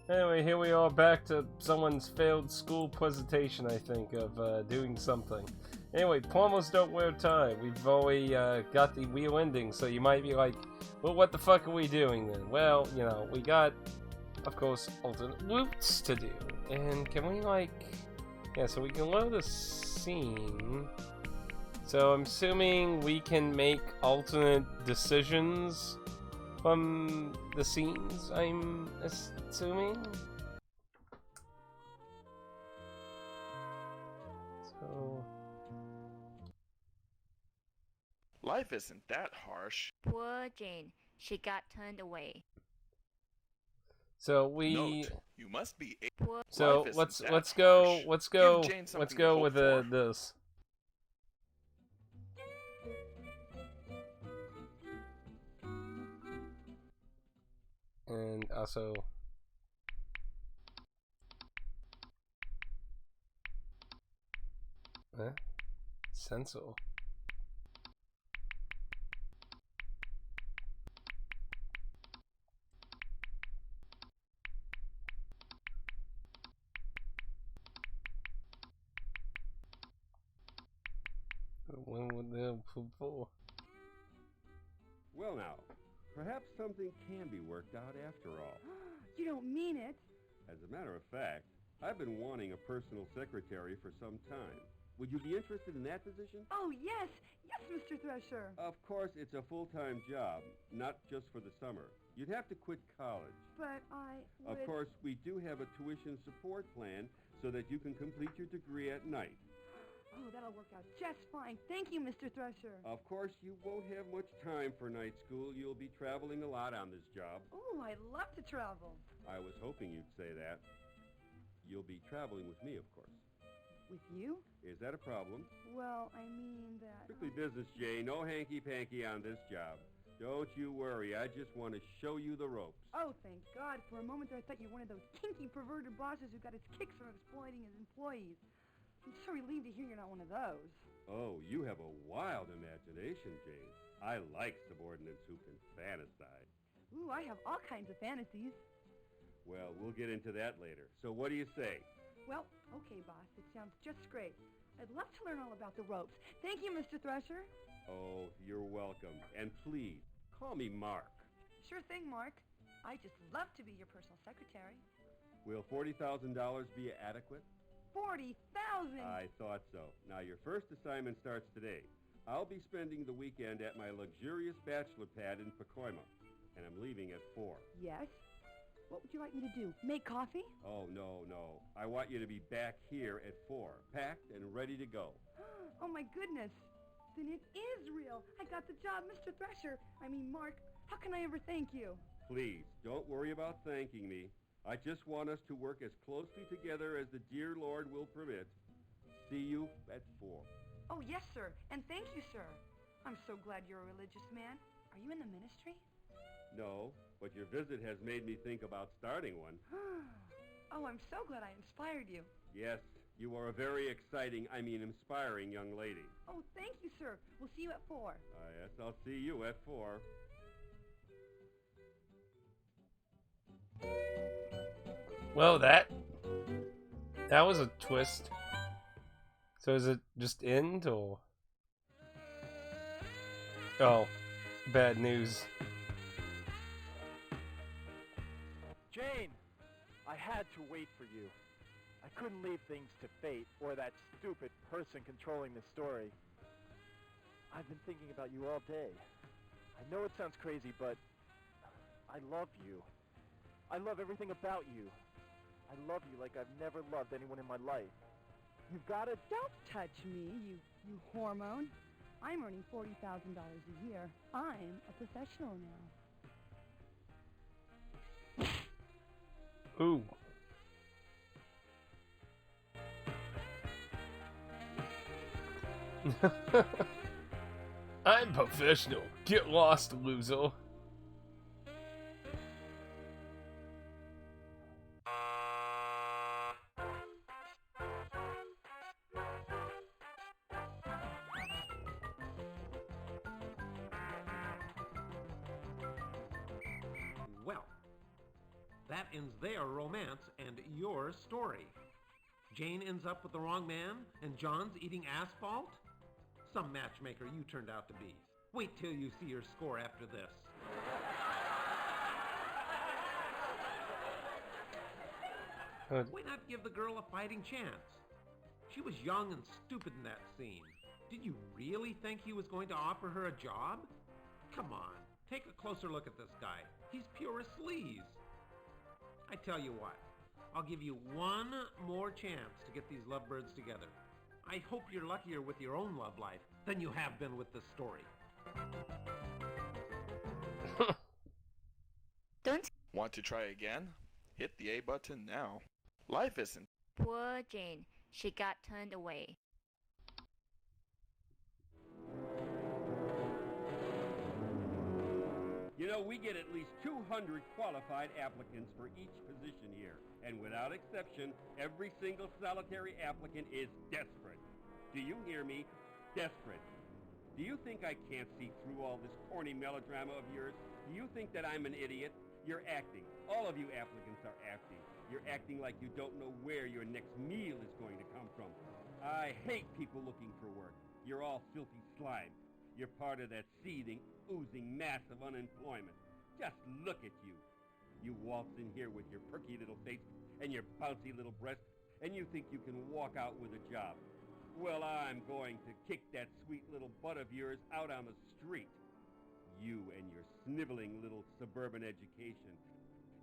Anyway, here we are back to someone's failed school presentation, I think, of doing something. Anyway, plumbers don't wear tie. We've already got the wheel ending, so you might be like, well, what the fuck are we doing then? Well, you know, we got, of course, alternate routes to do. And can we, like... Yeah, so we can load a scene. So I'm assuming we can make alternate decisions from the scenes, I'm assuming? So... Life isn't that harsh. Poor Jane. She got turned away. So we... Note, you must be Poor... So Life let's isn't that go harsh. let's Give go Jane let's something go to with hope for. this. And also Sensor. When would they for? Well now, perhaps something can be worked out after all. You don't mean it. As a matter of fact, I've been wanting a personal secretary for some time. Would you be interested in that position? Oh, yes. Yes, Mr. Thresher. Of course, it's a full-time job, not just for the summer. You'd have to quit college. But I would... Of course, we do have a tuition support plan so that you can complete your degree at night. Oh, that'll work out just fine. Thank you, Mr. Thresher. Of course, you won't have much time for night school. You'll be traveling a lot on this job. Oh, I love to travel. I was hoping you'd say that. You'll be traveling with me, of course. With you? Is that a problem? Well, I mean that... Strictly business, Jay. No hanky-panky on this job. Don't you worry. I just want to show you the ropes. Oh, thank God. For a moment there, I thought you were one of those kinky, perverted bosses who got his kicks from exploiting his employees. I'm so relieved to hear you're not one of those. Oh, you have a wild imagination, Jane. I like subordinates who can fantasize. Ooh, I have all kinds of fantasies. Well, we'll get into that later. So what do you say? Well, okay, boss. It sounds just great. I'd love to learn all about the ropes. Thank you, Mr. Thresher. Oh, you're welcome. And please, call me Mark. Sure thing, Mark. I just love to be your personal secretary. Will $40,000 be adequate? 40,000! I thought so. Now, your first assignment starts today. I'll be spending the weekend at my luxurious bachelor pad in Pacoima, and I'm leaving at 4. Yes? What would you like me to do? Make coffee? Oh, no. I want you to be back here at 4, packed and ready to go. Oh, my goodness. Then it is real. I got the job, Mr. Thresher. Mark, how can I ever thank you? Please, don't worry about thanking me. I just want us to work as closely together as the dear Lord will permit. See you at 4. Oh, yes, sir. And thank you, sir. I'm so glad you're a religious man. Are you in the ministry? No, but your visit has made me think about starting one. Oh, I'm so glad I inspired you. Yes, you are a very inspiring young lady. Oh, thank you, sir. We'll see you at 4. Yes, I'll see you at 4. Well, that was a twist. So is it just end or? Oh, bad news. Jane, I had to wait for you. I couldn't leave things to fate or that stupid person controlling the story. I've been thinking about you all day. I know it sounds crazy, but I love you. I love everything about you. I love you like I've never loved anyone in my life. You've got to... Don't touch me, you hormone. I'm earning $40,000 a year. I'm a professional now. Ooh. I'm professional. Get lost, loser. Well, That ends their romance and your story. Jane ends up with the wrong man, and John's eating asphalt? Some matchmaker you turned out to be. Wait till you see your score after this. Why not give the girl a fighting chance? She was young and stupid in that scene. Did you really think he was going to offer her a job? Come on, take a closer look at this guy. He's pure sleaze. I tell you what, I'll give you one more chance to get these lovebirds together. I hope you're luckier with your own love life than you have been with this story. Don't. Want to try again? Hit the A button now. Life isn't. Poor Jane. She got turned away. You know, we get at least 200 qualified applicants for each position here. And without exception, every single solitary applicant is desperate. Do you hear me? Desperate. Do you think I can't see through all this corny melodrama of yours? Do you think that I'm an idiot? You're acting. All of you applicants are acting. You're acting like you don't know where your next meal is going to come from. I hate people looking for work. You're all filthy slime. You're part of that seething, oozing mass of unemployment. Just look at you. You waltz in here with your perky little face and your bouncy little breasts, and you think you can walk out with a job. Well, I'm going to kick that sweet little butt of yours out on the street. You and your sniveling little suburban education.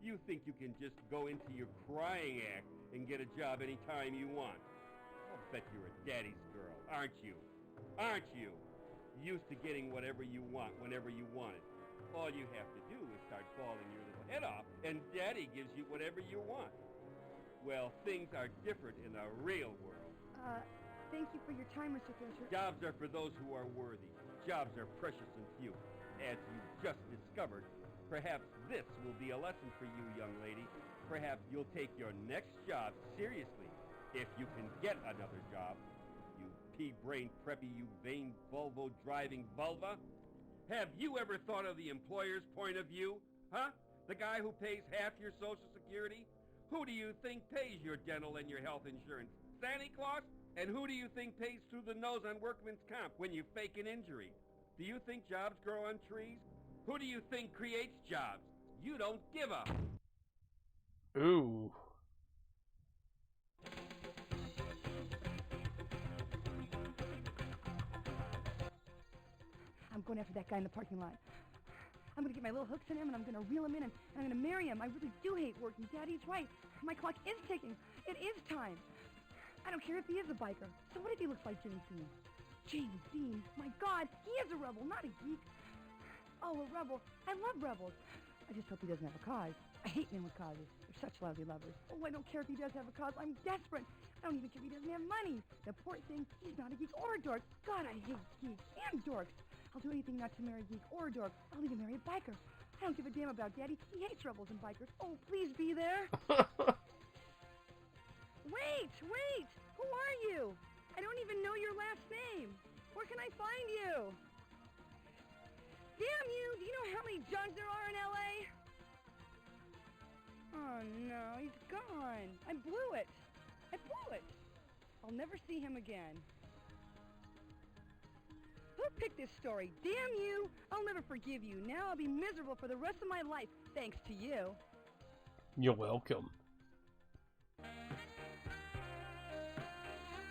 You think you can just go into your crying act and get a job anytime you want. I'll bet you're a daddy's girl, aren't you? Aren't you? Used to getting whatever you want whenever you want it. All you have to do is start bawling your little head off, and daddy gives you whatever you want. Well, things are different in the real world. Thank you for your time, Mr. Fisher. Jobs are for those who are worthy. Jobs are precious and few. As you've just discovered, perhaps this will be a lesson for you, young lady. Perhaps you'll take your next job seriously, if you can get another job. You pea-brained preppy, you vain Volvo-driving vulva. Have you ever thought of the employer's point of view? Huh? The guy who pays half your Social Security? Who do you think pays your dental and your health insurance? Santa Claus? And who do you think pays through the nose on workman's comp when you fake an injury? Do you think jobs grow on trees? Who do you think creates jobs? You don't give a... Ooh. I'm going after that guy in the parking lot. I'm going to get my little hooks in him, and I'm going to reel him in, and I'm going to marry him. I really do hate working. Daddy's right. My clock is ticking. It is time. I don't care if he is a biker. So what if he looks like James Dean? James Dean? My God, he is a rebel, not a geek. Oh, a rebel. I love rebels. I just hope he doesn't have a cause. I hate men with causes. They're such lousy lovers. Oh, I don't care if he does have a cause. I'm desperate. I don't even care if he doesn't have money. The poor thing, he's not a geek or a dork. God, I hate geeks and dorks. I'll do anything not to marry a geek or a dork. I'll even marry a biker. I don't give a damn about Daddy. He hates rebels and bikers. Oh, please be there. Wait! Who are you? I don't even know your last name. Where can I find you? Damn you! Do you know how many Johns there are in L.A.? Oh, no. He's gone. I blew it. I'll never see him again. Who picked this story? Damn you! I'll never forgive you. Now I'll be miserable for the rest of my life, thanks to you. You're welcome.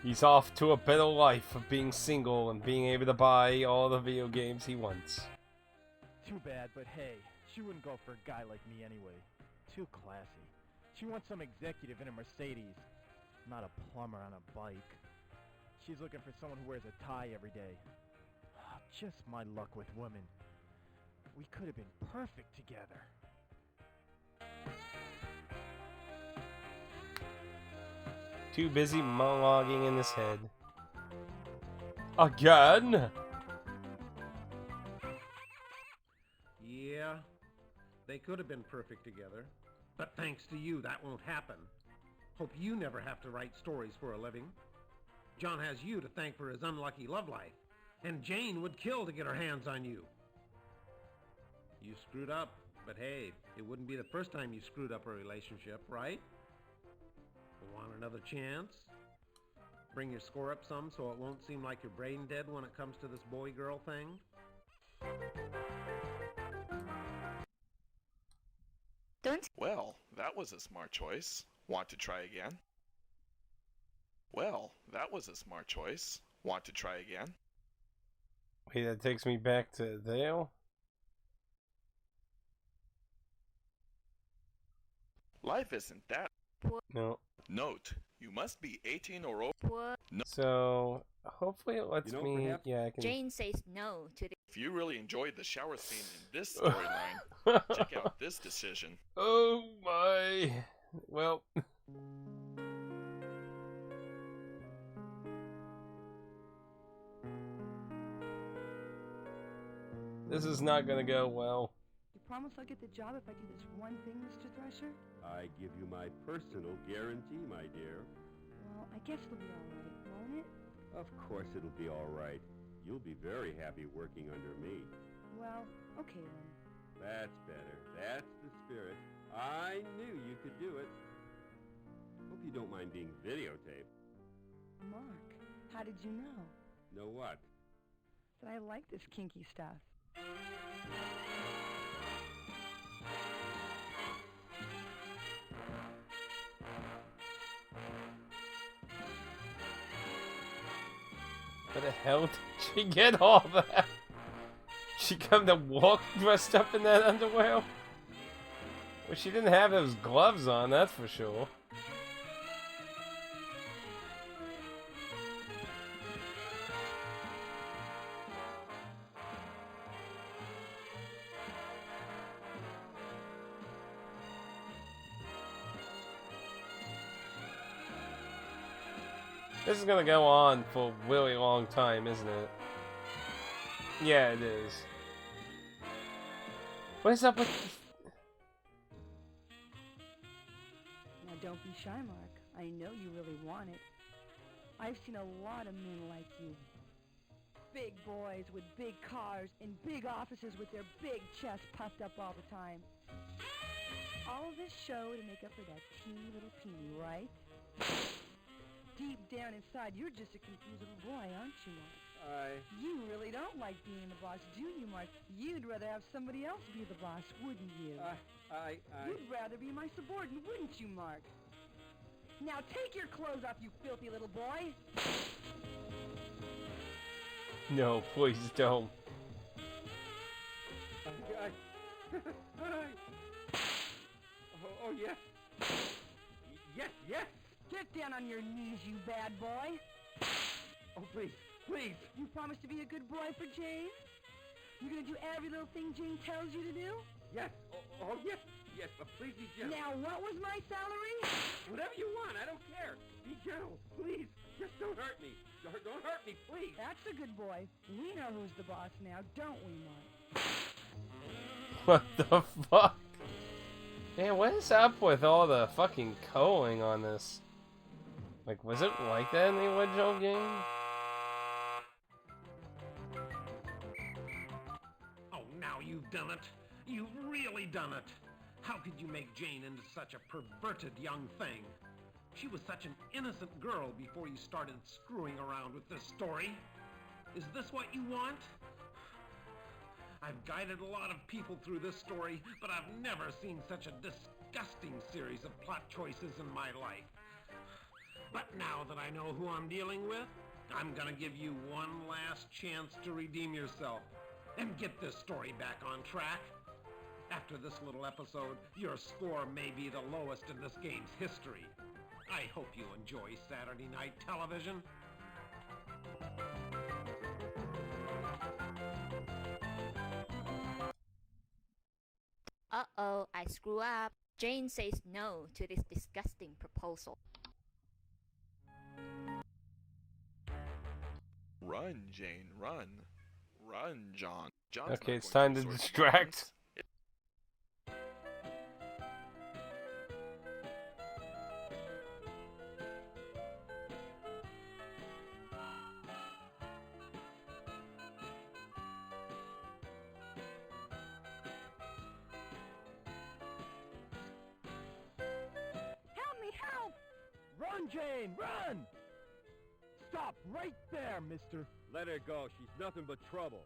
He's off to a better life of being single and being able to buy all the video games he wants. Too bad, but hey, she wouldn't go for a guy like me anyway. Too classy. She wants some executive in a Mercedes, not a plumber on a bike. She's looking for someone who wears a tie every day. Just my luck with women. We could have been perfect together. Too busy monologuing in his head. Again? Yeah, they could have been perfect together. But thanks to you, that won't happen. Hope you never have to write stories for a living. John has you to thank for his unlucky love life. And Jane would kill to get her hands on you. You screwed up. But hey, it wouldn't be the first time you screwed up a relationship, right? Want another chance? Bring your score up some so it won't seem like you're brain dead when it comes to this boy-girl thing? Don't Well, that was a smart choice. Want to try again? Well, that was a smart choice. Want to try again? Wait, that takes me back to Dale? Life isn't that. No. Note, you must be 18 or over. poor So, hopefully it lets You know, me... perhaps- Yeah, I can... Jane says no to the If you really enjoyed the shower scene in this storyline, check out this decision. Oh my... Well... This is not gonna go well. You promise I'll get the job if I do this one thing, Mr. Thresher? I give you my personal guarantee, my dear. Well, I guess it'll be all right, won't it? Of course it'll be all right. You'll be very happy working under me. Well, okay then. That's better. That's the spirit. I knew you could do it. Hope you don't mind being videotaped. Mark, how did you know? Know what? That I like this kinky stuff. Where the hell did she get all that? She come to walk dressed up in that underwear? Well, she didn't have those gloves on, that's for sure. This is gonna go on for a really long time, isn't it? Yeah, it is. What is up with... Now don't be shy, Mark. I know you really want it. I've seen a lot of men like you. Big boys with big cars in big offices with their big chests puffed up all the time. All of this show to make up for that teeny little peenie, right? Deep down inside, you're just a confused little boy, aren't you, Mark? You really don't like being the boss, do you, Mark? You'd rather have somebody else be the boss, wouldn't you? You'd rather be my subordinate, wouldn't you, Mark? Now take your clothes off, you filthy little boy! No, please don't. Oh, yes. Yes, yes. Get down on your knees, you bad boy! Oh, please, please. You promise to be a good boy for Jane? You're gonna do every little thing Jane tells you to do? Yes. Oh, yes. Yes, but please be gentle. Now, what was my salary? Whatever you want, I don't care. Be gentle, please. Just don't hurt me. Don't hurt me, please. That's a good boy. We know who's the boss now, don't we, Mark? What the fuck? Man, what is up with all the fucking culling on this? Like, was it like that in the original game? Oh, now you've done it. You've really done it. How could you make Jane into such a perverted young thing? She was such an innocent girl before you started screwing around with this story. Is this what you want? I've guided a lot of people through this story, but I've never seen such a disgusting series of plot choices in my life. But now that I know who I'm dealing with, I'm gonna give you one last chance to redeem yourself and get this story back on track. After this little episode, your score may be the lowest in this game's history. I hope you enjoy Saturday night television. Uh-oh, I screw up. Jane says no to this disgusting proposal. Run, Jane, run. Run, John. John's Okay, not it's going time to sort of distract. things. Run, Jane, run! Stop right there, mister. Let her go. She's nothing but trouble.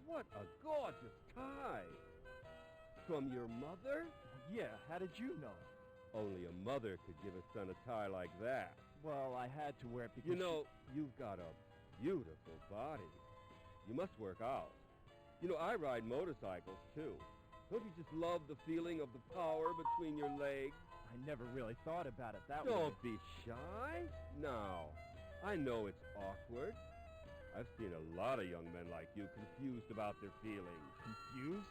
What a gorgeous tie. From your mother? Yeah, how did you know? Only a mother could give a son a tie like that. Well, I had to wear it because You know, you've got a beautiful body. You must work out. You know, I ride motorcycles, too. Don't you just love the feeling of the power between your legs? I never really thought about it that way. Don't be shy. Now, I know it's awkward. I've seen a lot of young men like you confused about their feelings. Confused?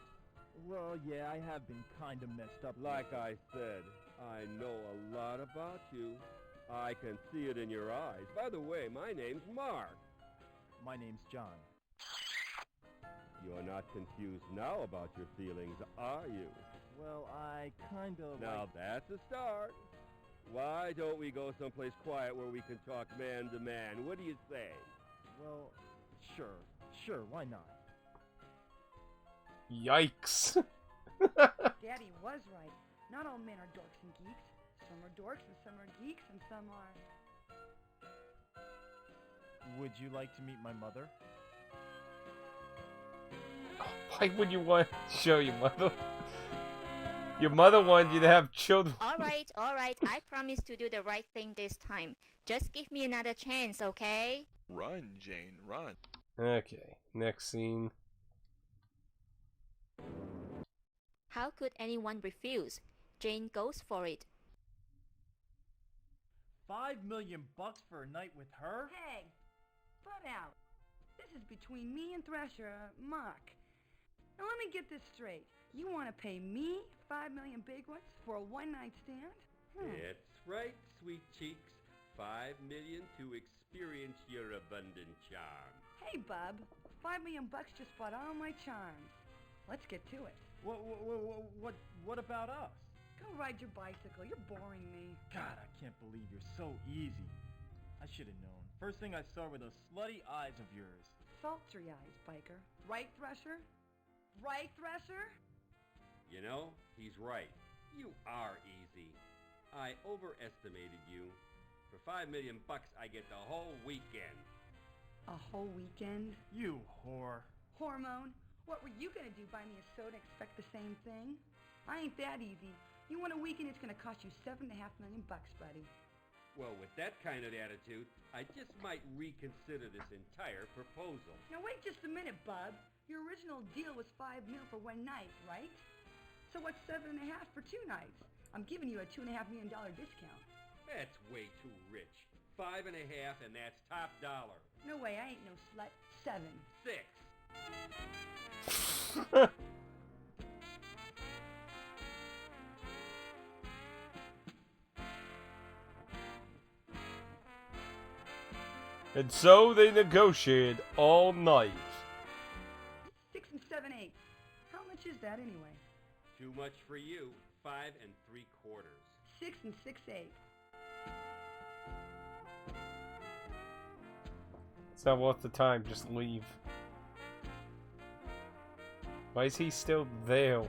Well, yeah, I have been kind of messed up. Like I said, I know a lot about you. I can see it in your eyes. By the way, my name's Mark. My name's John. You're not confused now about your feelings, are you? Well, I kind of Now that's a start. Why don't we go someplace quiet where we can talk man to man? What do you say? Well, sure, why not? Yikes. Daddy was right. Not all men are dorks and geeks. Some are dorks and some are geeks and some are... Would you like to meet my mother? Why would you want to show your mother? Your mother wanted you to have children. Alright, I promise to do the right thing this time. Just give me another chance, okay? Run, Jane, run. Okay, next scene. How could anyone refuse? Jane goes for it. $5 million for a night with her? Hey, butt out. This is between me and Thrasher, Mark. Now let me get this straight. You want to pay me $5 million big ones for a one-night stand? That's right, sweet cheeks. $5 million to experience your abundant charm. Hey, bub. $5 million just bought all my charms. Let's get to it. What about us? Go ride your bicycle. You're boring me. God, I can't believe you're so easy. I should have known. First thing I saw were those slutty eyes of yours. Sultry eyes, biker. Right, Thresher? Right, Thresher? You know, he's right. You are easy. I overestimated you. For $5 million, I get the whole weekend. A whole weekend? You whore. Hormone? What were you gonna do? Buy me a soda and expect the same thing? I ain't that easy. You want a weekend, it's gonna cost you $7.5 million, buddy. Well, with that kind of attitude, I just might reconsider this entire proposal. Now wait just a minute, bub. Your original deal was $5 million for one night, right? So what's $7.5 for 2 nights? I'm giving you a $2.5 million discount. That's way too rich. 5.5, and that's top dollar. No way, I ain't no slut. 7. 6. And so they negotiated all night. 6 and 7/8. How much is that anyway? Too much for you. 5 3/4. 6 and 6/8. It's not worth the time, just leave. Why is he still there?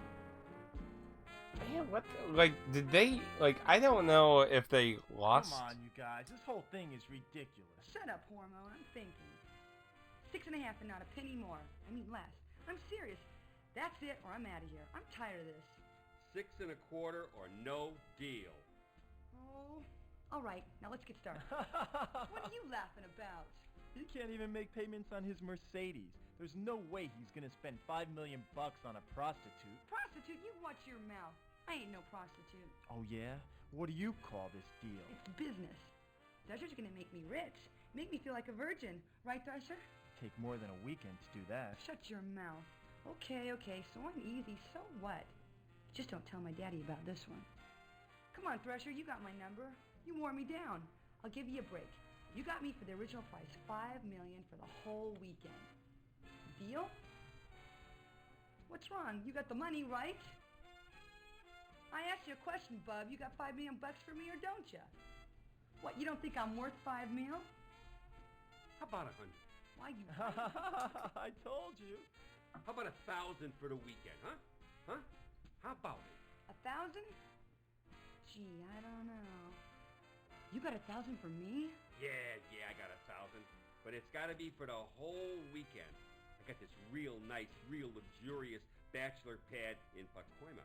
Man, what the, like, did they, like, I don't know if they lost. Come on, you guys. This whole thing is ridiculous. Shut up, Hormone. I'm thinking. 6.5 and not a penny more. I mean less. I'm serious. That's it or I'm out of here. I'm tired of this. 6 1/4 or no deal. Oh. All right. Now let's get started. What are you laughing about? He can't even make payments on his Mercedes. There's no way he's gonna spend $5 million on a prostitute. Prostitute? You watch your mouth. I ain't no prostitute. Oh yeah? What do you call this deal? It's business. Thresher's gonna make me rich. Make me feel like a virgin. Right, Thresher? Take more than a weekend to do that. Shut your mouth. Okay, so I'm easy. So what? Just don't tell my daddy about this one. Come on, Thresher. You got my number. You wore me down. I'll give you a break. You got me for the original price. $5 million for the whole weekend. Deal? What's wrong? You got the money, right? I asked you a question, bub. You got $5 million for me or don't you? What, you don't think I'm worth $5 million? How about 100? Why you... I told you. How about 1,000 for the weekend, huh? Huh? How about it? 1,000? Gee, I don't know. You got 1,000 for me? Yeah, I got 1,000. But it's gotta be for the whole weekend. I got this real nice, real luxurious bachelor pad in Pacoima.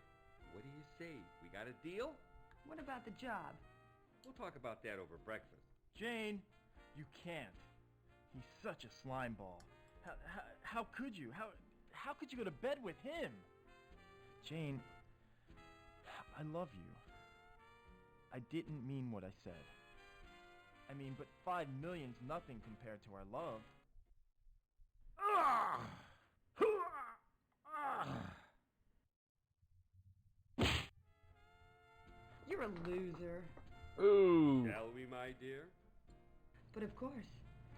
What do you say? We got a deal? What about the job? We'll talk about that over breakfast. Jane, you can't. He's such a slime ball. How could you? How could you go to bed with him? Jane, I love you. I didn't mean what I said. I mean, but 5 million's nothing compared to our love. You're a loser. Ooh. Shall we, my dear? But of course.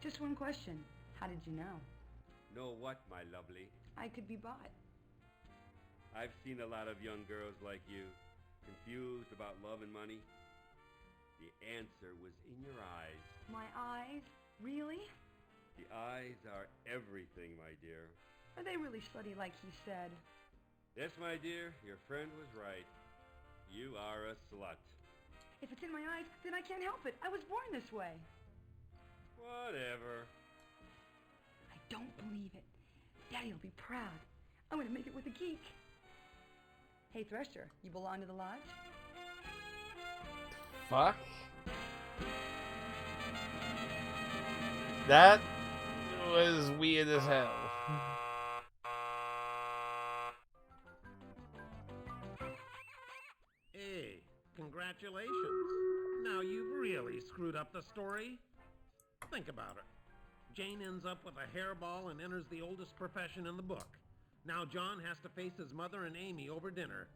Just one question. How did you know? Know what, my lovely? I could be bought. I've seen a lot of young girls like you, confused about love and money. The answer was in your eyes. My eyes? Really? The eyes are everything, my dear. Are they really slutty like he said? Yes, my dear, your friend was right. You are a slut. If it's in my eyes, then I can't help it. I was born this way. Whatever. I don't believe it. Daddy'll be proud. I'm gonna make it with a geek. Hey, Thresher, you belong to the lodge? Fuck. That was weird as hell. Hey, congratulations. Now you've really screwed up the story. Think about it. Jane ends up with a hairball and enters the oldest profession in the book. Now John has to face his mother and Amy over dinner.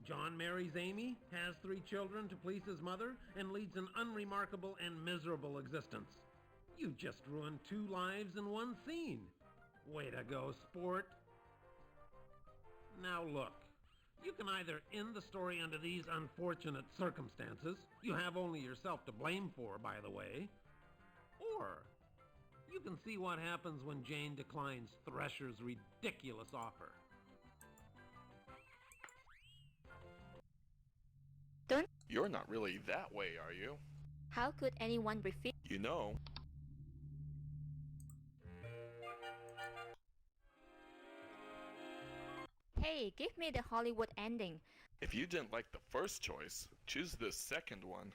John marries Amy, has 3 children to please his mother, and leads an unremarkable and miserable existence. You just ruined 2 lives in 1 scene. Way to go, sport. Now look, you can either end the story under these unfortunate circumstances, you have only yourself to blame for, by the way, or you can see what happens when Jane declines Thresher's ridiculous offer. You're not really that way, are you? How could anyone refuse? You know. Hey, give me the Hollywood ending. If you didn't like the first choice, choose the second one.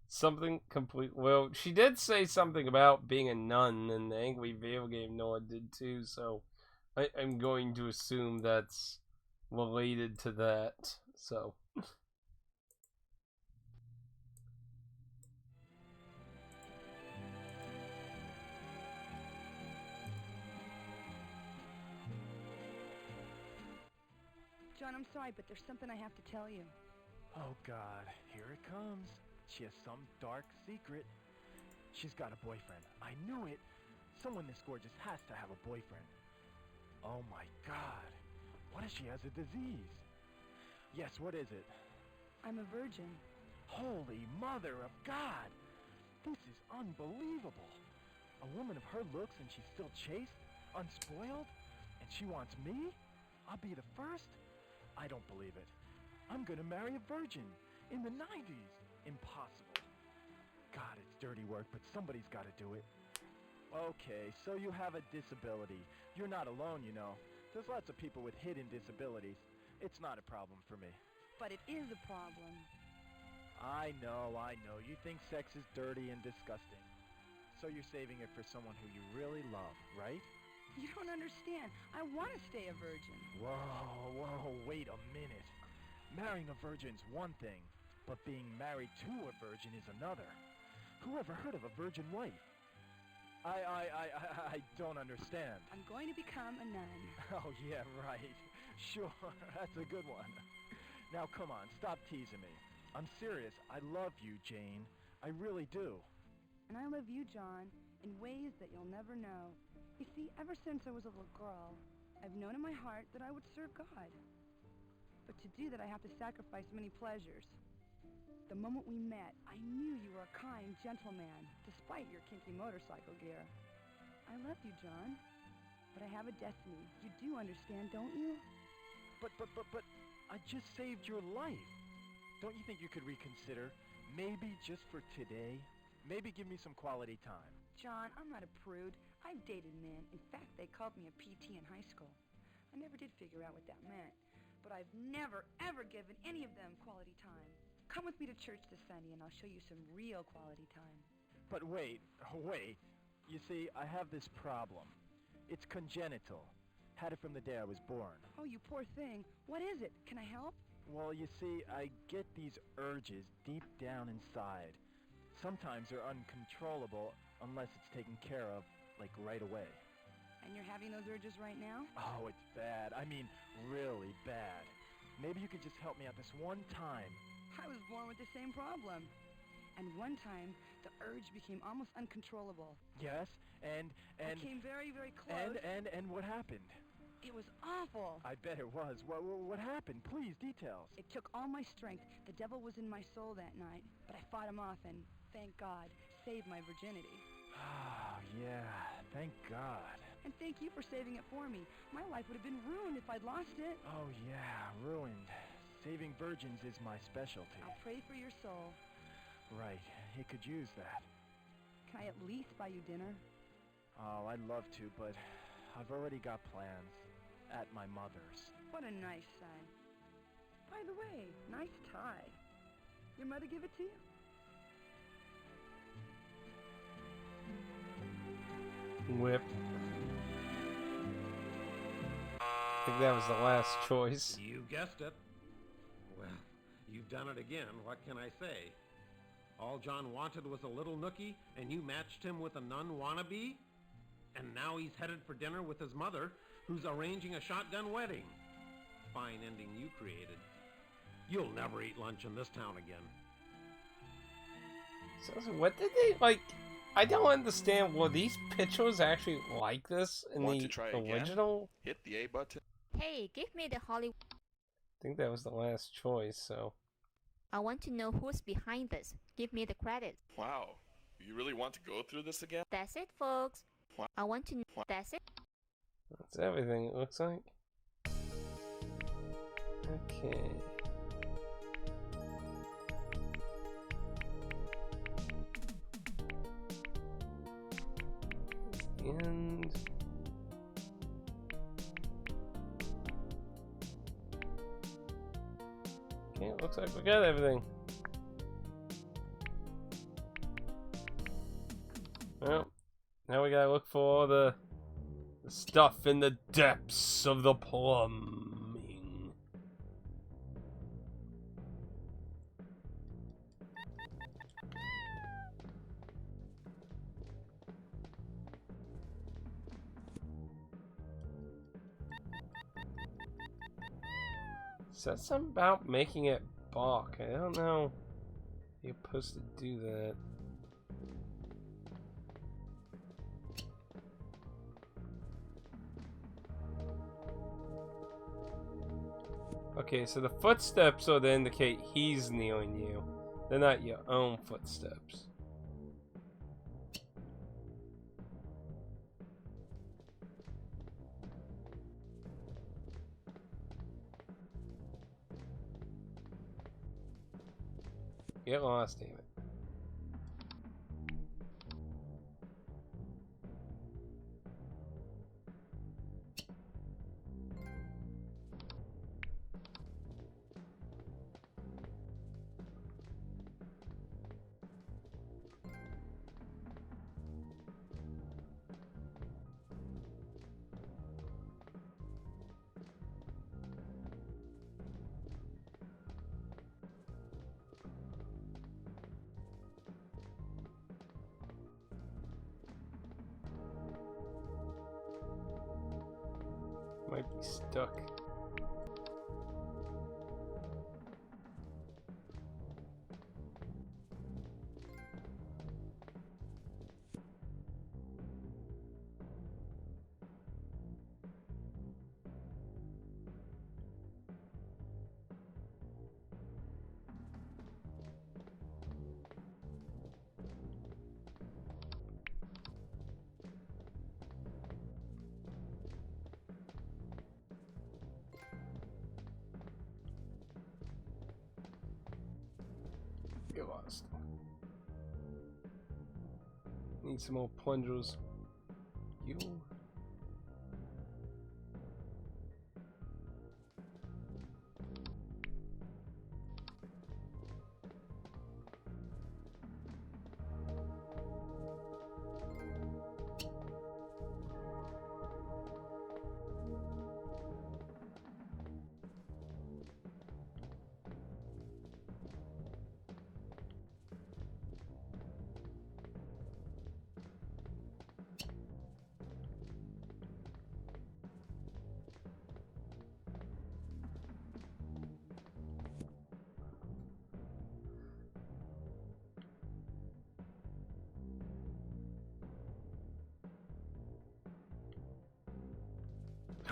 Something complete. Well, she did say something about being a nun, and the Angry Video Game Noah did too, so I'm going to assume that's related to that. So. John, I'm sorry, but there's something I have to tell you. Oh God, here it comes. She has some dark secret. She's got a boyfriend. I knew it. Someone this gorgeous has to have a boyfriend. Oh my God. What if she has a disease? Yes, what is it? I'm a virgin. Holy Mother of God! This is unbelievable. A woman of her looks and she's still chaste, unspoiled, and she wants me? I'll be the first? I don't believe it. I'm gonna marry a virgin in the 90s. Impossible. God, it's dirty work, but somebody's gotta do it. Okay, so you have a disability. You're not alone, you know. There's lots of people with hidden disabilities. It's not a problem for me. But it is a problem. I know. You think sex is dirty and disgusting. So you're saving it for someone who you really love, right? You don't understand. I want to stay a virgin. Whoa, wait a minute. Marrying a virgin's one thing, but being married to a virgin is another. Who ever heard of a virgin wife? I don't understand. I'm going to become a nun. Oh, yeah, right. Sure, that's a good one. Now, come on, stop teasing me. I'm serious. I love you, Jane. I really do. And I love you, John, in ways that you'll never know. You see, ever since I was a little girl, I've known in my heart that I would serve God. But to do that, I have to sacrifice many pleasures. The moment we met, I knew you were a kind, gentle man, despite your kinky motorcycle gear. I love you, John, but I have a destiny. You do understand, don't you? But I just saved your life. Don't you think you could reconsider? Maybe just for today, maybe give me some quality time. John, I'm not a prude. I've dated men. In fact, they called me a PT in high school. I never did figure out what that meant. But I've never, ever given any of them quality time. Come with me to church this Sunday and I'll show you some real quality time. But wait. You see, I have this problem. It's congenital. Had it from the day I was born. Oh, you poor thing. What is it? Can I help? Well, you see, I get these urges deep down inside. Sometimes they're uncontrollable unless it's taken care of, like right away. And you're having those urges right now? Oh, it's bad. I mean, really bad. Maybe you could just help me out this one time. I was born with the same problem. And one time, the urge became almost uncontrollable. Yes, and I came very, very close. And what happened? It was awful. I bet it was. What happened? Please, details. It took all my strength. The devil was in my soul that night. But I fought him off and, thank God, saved my virginity. Oh, yeah. Thank God. And thank you for saving it for me. My life would have been ruined if I'd lost it. Oh, yeah. Ruined. Saving virgins is my specialty. I'll pray for your soul. Right. He could use that. Can I at least buy you dinner? Oh, I'd love to, but I've already got plans. At my mother's. What a nice son. By the way, nice tie. Your mother give it to you? Whip. I think that was the last choice. You guessed it. Well, you've done it again. What can I say? All John wanted was a little nookie, and you matched him with a nun wannabe? And now he's headed for dinner with his mother, who's arranging a shotgun wedding. Fine ending you created. You'll never eat lunch in this town again. So what did they, like... I don't understand, were these pictures actually like this in Want the to try original? Again? Hit the A button. Hey, give me the Hollywood. I think that was the last choice, so... I want to know who's behind this. Give me the credits. Wow. You really want to go through this again? That's it, folks. What? I want to know. That's it. That's everything, it looks like. Okay. And... okay, looks like we got everything. Well, now we gotta look for the stuff in the depths of the plumbing. Says something about making it bark. I don't know. You're supposed to do that. Okay, so the footsteps are to indicate he's nearing you. They're not your own footsteps. Get lost, damn it. Might be stuck. get lost. Need some more plungers. You.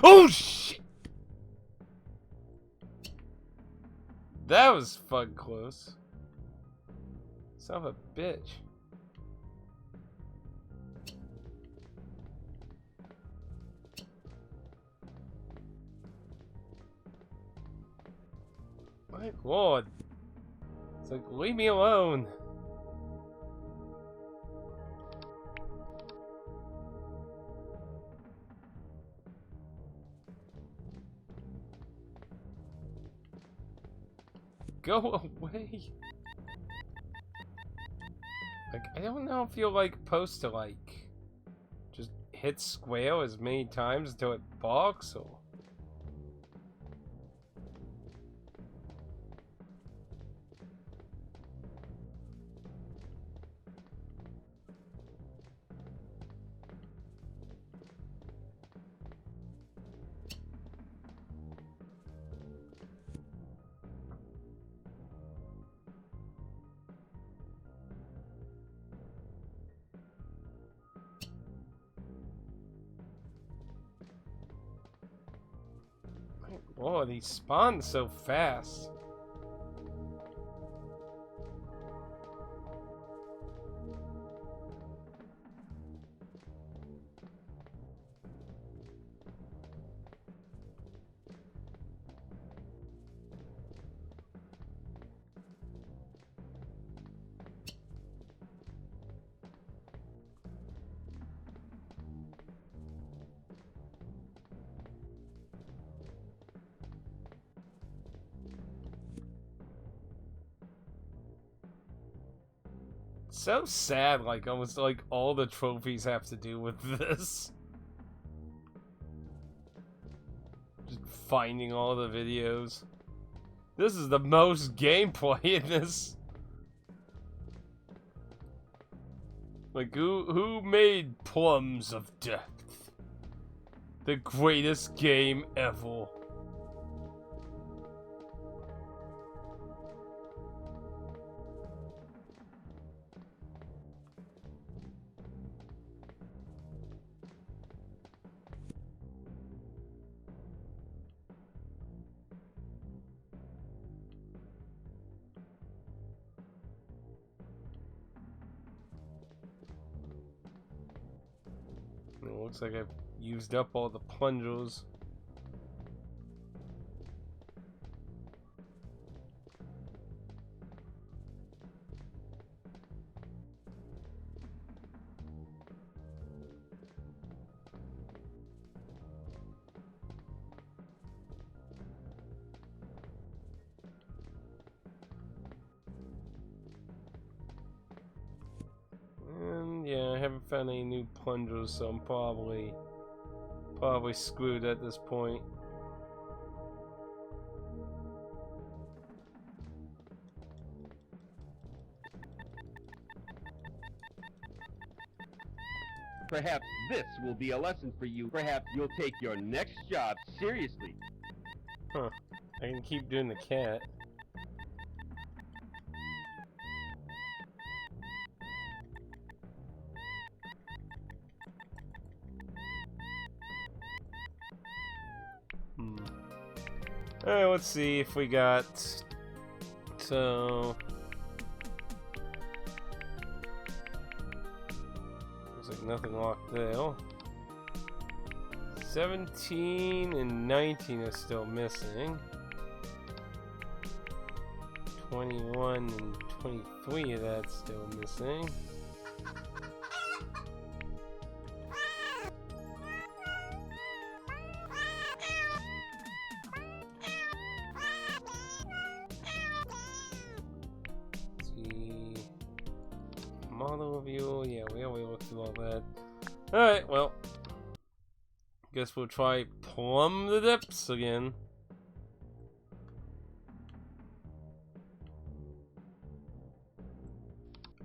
Oh shit! That was fun close. Son of a bitch. My lord. It's like, leave me alone. Go away. Like, I don't know if you're like supposed to like just hit square as many times until it barks or. Oh, these spawn so fast. So sad, like almost like all the trophies have to do with this. Just finding all the videos. This is the most gameplay in this. Like who made Plums of Depth? The greatest game ever. It looks like I've used up all the plungers. And yeah, I haven't found any new plungers, so I'm probably screwed at this point. Perhaps this will be a lesson for you. Perhaps you'll take your next job seriously. Huh. I can keep doing the cat. Alright, let's see if we got... So... Looks like nothing locked there. 17 and 19 are still missing. 21 and 23 of that still missing. Let's see. Model review, yeah, we already looked through all that. Alright, well. Guess we'll try Plumb the Depths again.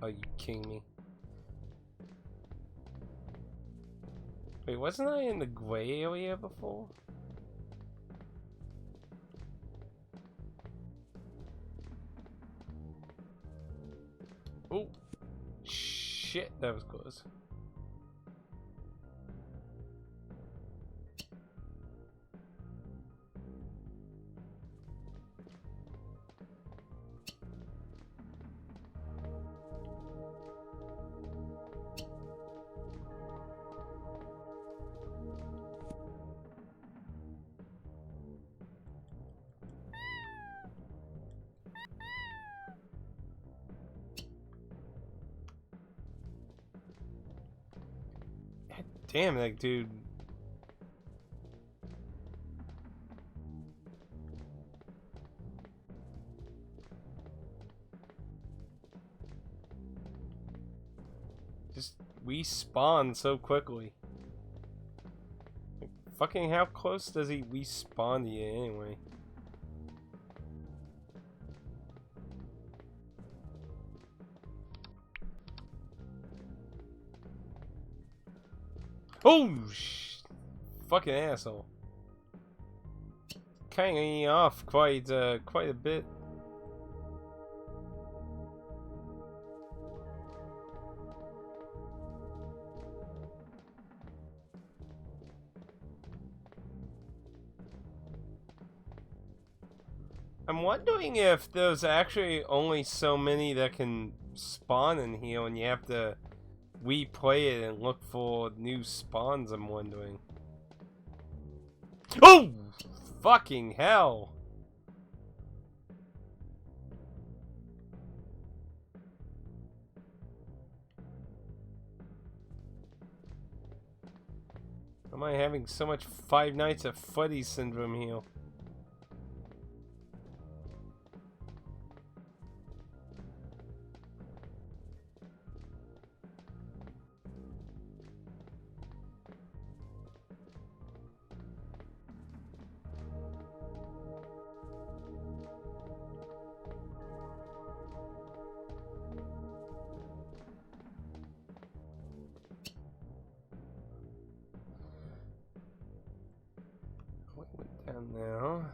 Are you kidding me? Wait, wasn't I in the gray area before? Oh! Shit, that was close. Damn, that dude. Just respawn so quickly. Like, fucking how close does he respawn to you anyway? Oh, fucking asshole! Cutting me off quite a bit. I'm wondering if there's actually only so many that can spawn in here, and you have to replay it and look for new spawns. I'm wondering. Oh! Fucking hell! Am I having so much Five Nights at Freddy's syndrome here? Went down now.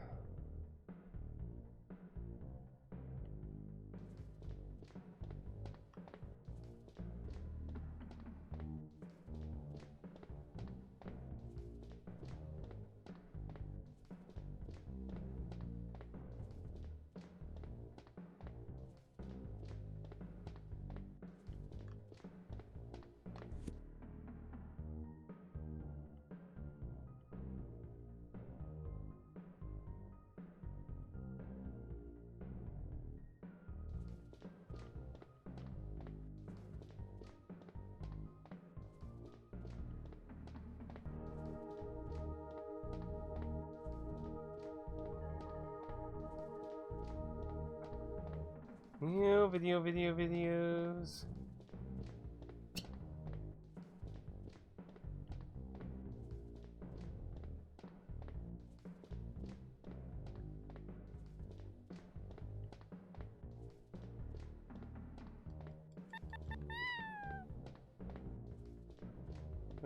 Videos.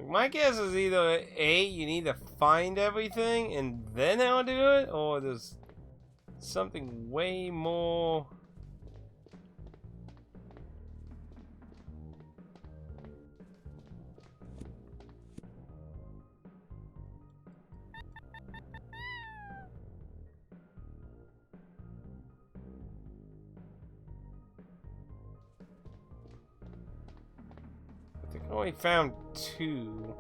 My guess is either A, you need to find everything and then I'll do it, or there's something way more. I think I only found 2.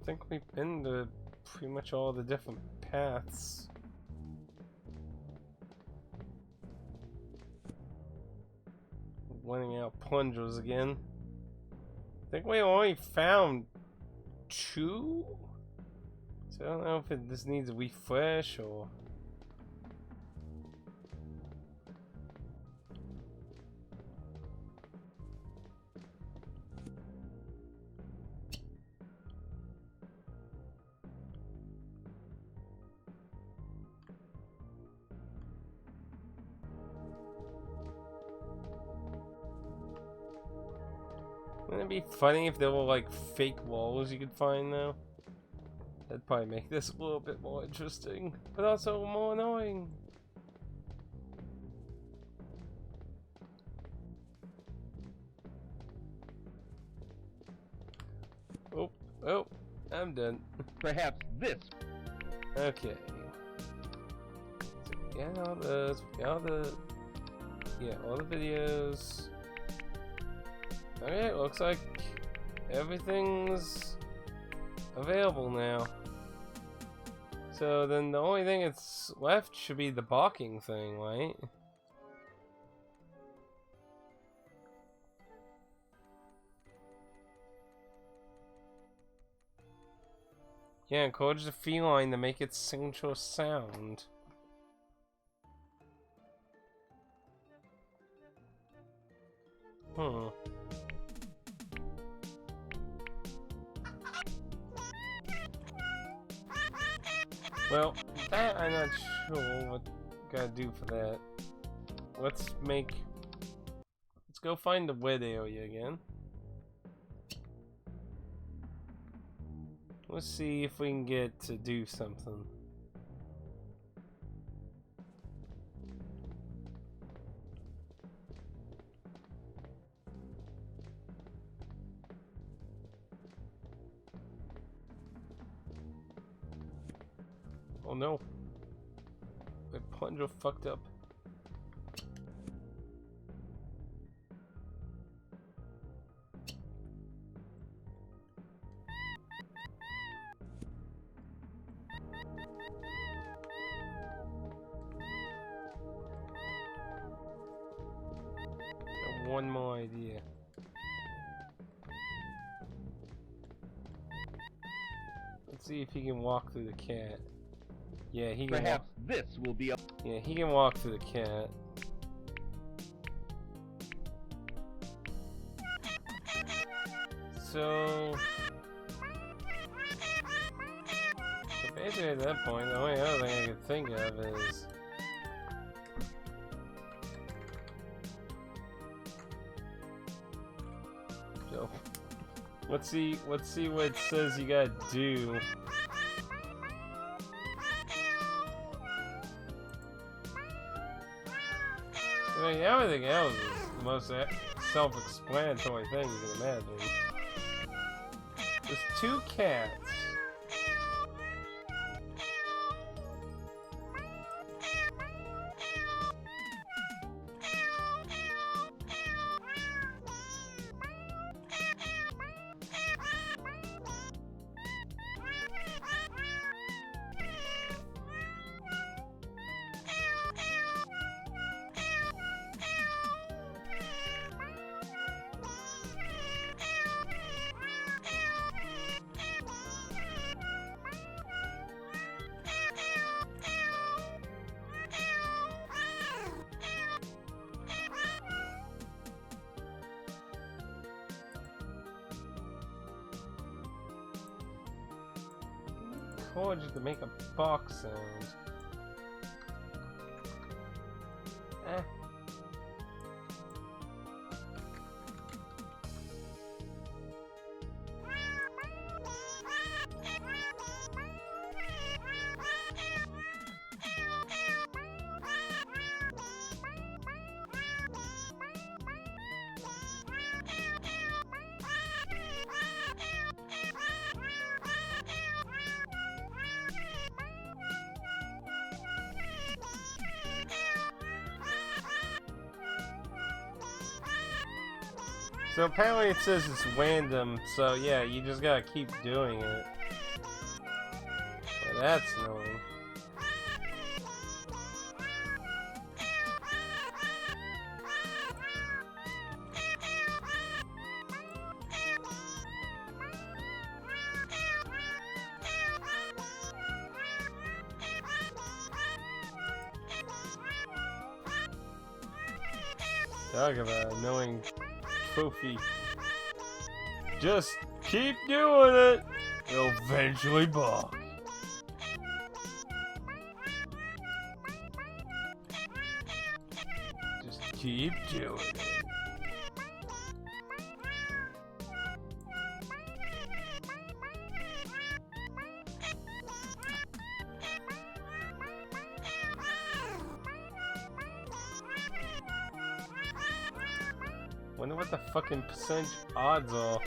think we've been to pretty much all the different paths. Winning out plungers again. I think we only found 2? So I don't know if this needs a refresh or... Wouldn't it be funny if there were like fake walls you could find now? That'd probably make this a little bit more interesting, but also more annoying. Oh, oh, I'm done. Perhaps this. Okay. So we got all those, we got all the... Yeah, all the videos. Okay, looks like everything's available now. So then the only thing that's left should be the balking thing, right? Yeah, encourage the feline to make its signature sound. Hmm. Well, that I'm not sure what gotta do for that. Let's go find the wet area again. Let's see if we can get to do something. Oh no. My plunger fucked up. Got one more idea. Let's see if he can walk through the cat. Yeah, he can. Perhaps this will be a. Yeah, he can walk through the cat. So basically at that point, the only other thing I could think of is so let's see what it says you gotta do. I mean, everything else is the most self-explanatory thing you can imagine. There's 2 cats. Told you to make a box sound. Eh. So apparently it says it's random, so yeah, you just gotta keep doing it. That's annoying. Talk about annoying trophy. Just keep doing it. It'll eventually bark. Just keep doing it. Wonder what the fucking percentage odds are.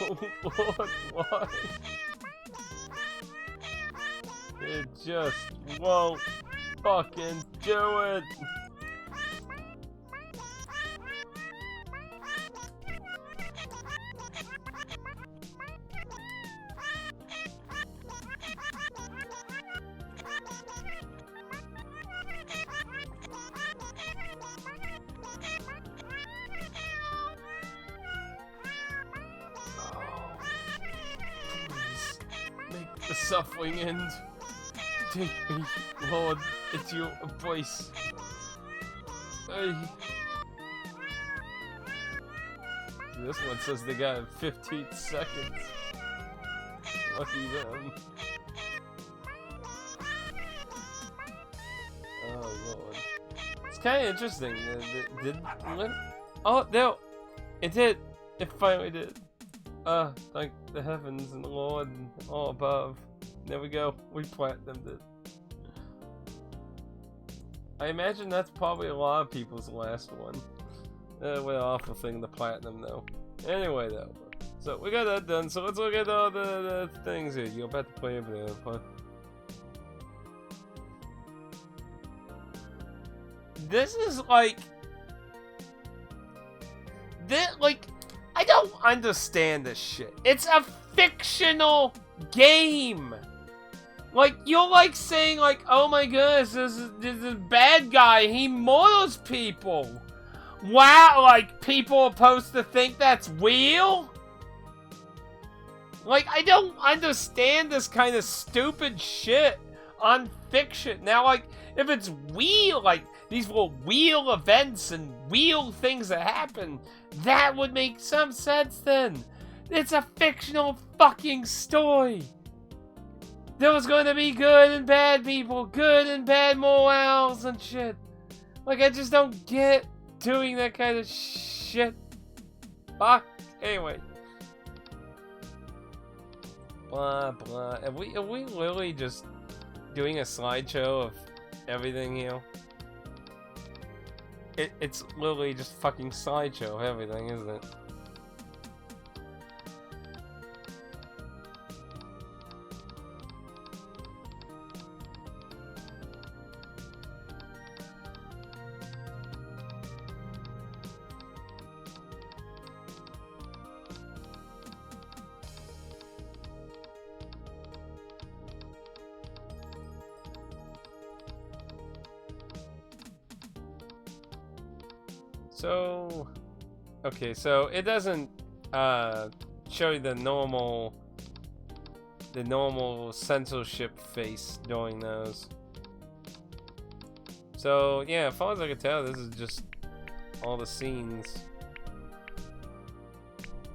Oh Lord, why? It just won't fucking do it. The suffering end. Take me, Lord, into your embrace. Hey. This one says they got 15 seconds. Lucky them. Oh Lord. It's kind of interesting. Oh no! It did! It finally did. Thank the heavens and the Lord and all above. There we go. We platinumed it. I imagine that's probably a lot of people's last one. What an awful thing to platinum though. Anyway though. So we got that done. So let's look at all the things here. You're about to play over there, huh? This is like... I don't understand this shit. It's a fictional game. Like, you're like saying like, oh my goodness, this bad guy, he murders people. Wow, like, people are supposed to think that's real? Like, I don't understand this kind of stupid shit on fiction. Now, like, if it's real, like, these were real events and real things that happen, that would make some sense then. It's a fictional fucking story. There was going to be good and bad people, good and bad morals and shit. Like, I just don't get doing that kind of shit. Fuck. Anyway. Blah, blah. Are we literally just doing a slideshow of everything here? It's literally just fucking slideshow of everything, isn't it? So, okay, so it doesn't show you the normal censorship face doing those. So yeah, as far as I can tell, this is just all the scenes.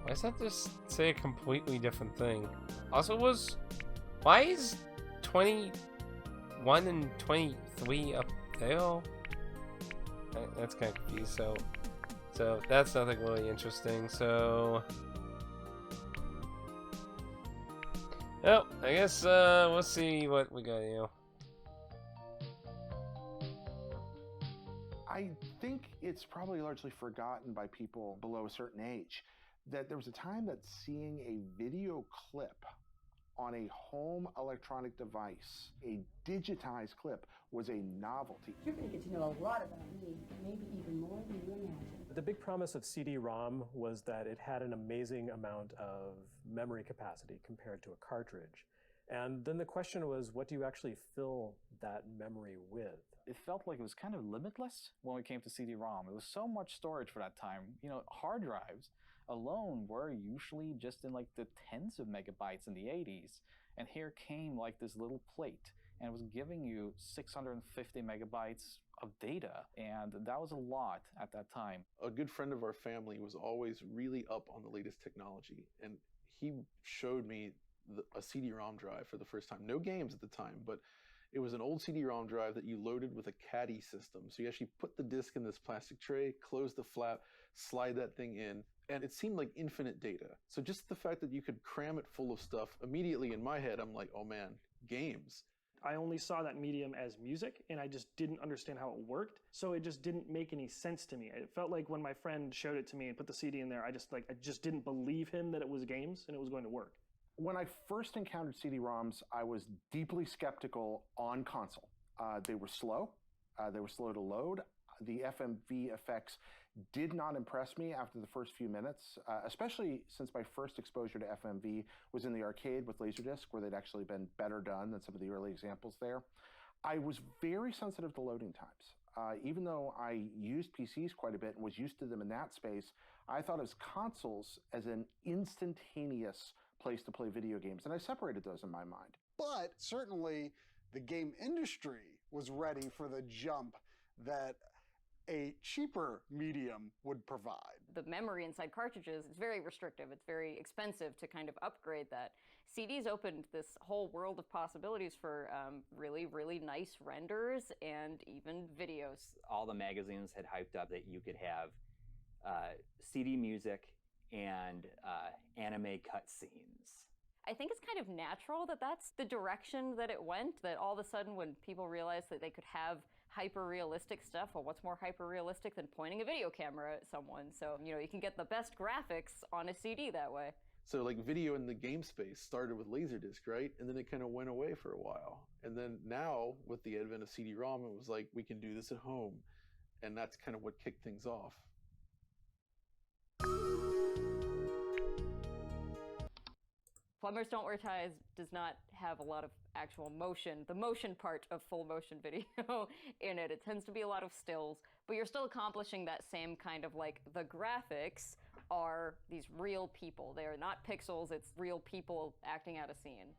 Why does that just say a completely different thing? Also, why is 21 and 23 up there? That's kind of confused. So that's nothing really interesting. So, well, I guess we'll see what we got here. I think it's probably largely forgotten by people below a certain age that there was a time that seeing a video clip on a home electronic device, a digitized clip, was a novelty. You're going to get to know a lot about me, maybe even more than you imagine. The big promise of CD-ROM was that it had an amazing amount of memory capacity compared to a cartridge. And then the question was, what do you actually fill that memory with? It felt like it was kind of limitless when we came to CD-ROM. It was so much storage for that time. You know, hard drives alone were usually just in like the tens of megabytes in the 80s. And here came like this little plate, and it was giving you 650 megabytes of data. And that was a lot at that time. A good friend of our family was always really up on the latest technology. And he showed me a CD-ROM drive for the first time. No games at the time, but it was an old CD-ROM drive that you loaded with a caddy system. So you actually put the disc in this plastic tray, close the flap, slide that thing in, and it seemed like infinite data. So just the fact that you could cram it full of stuff, immediately in my head, I'm like, oh man, games. I only saw that medium as music, and I just didn't understand how it worked, so it just didn't make any sense to me. It felt like when my friend showed it to me and put the CD in there, I just didn't believe him that it was games and it was going to work. When I first encountered CD-ROMs, I was deeply skeptical on console. They were slow. They were slow to load. The FMV effects did not impress me after the first few minutes, especially since my first exposure to FMV was in the arcade with Laserdisc, where they'd actually been better done than some of the early examples there. I was very sensitive to loading times. Even though I used PCs quite a bit and was used to them in that space, I thought of consoles as an instantaneous place to play video games, and I separated those in my mind. But certainly the game industry was ready for the jump that a cheaper medium would provide. The memory inside cartridges is very restrictive. It's very expensive to kind of upgrade that. CDs opened this whole world of possibilities for really, really nice renders and even videos. All the magazines had hyped up that you could have CD music and anime cutscenes. I think it's kind of natural that that's the direction that it went, that all of a sudden when people realized that they could have hyper-realistic stuff, well, what's more hyper-realistic than pointing a video camera at someone? So, you know, you can get the best graphics on a CD that way. So like video in the game space started with Laserdisc, right? And then it kind of went away for a while. And then now with the advent of CD-ROM, it was like, we can do this at home. And that's kind of what kicked things off. Plumbers Don't Wear Ties does not have a lot of actual motion, the motion part of full motion video in it. It tends to be a lot of stills, but you're still accomplishing that same kind of like, the graphics are these real people. They are not pixels, it's real people acting out a scene.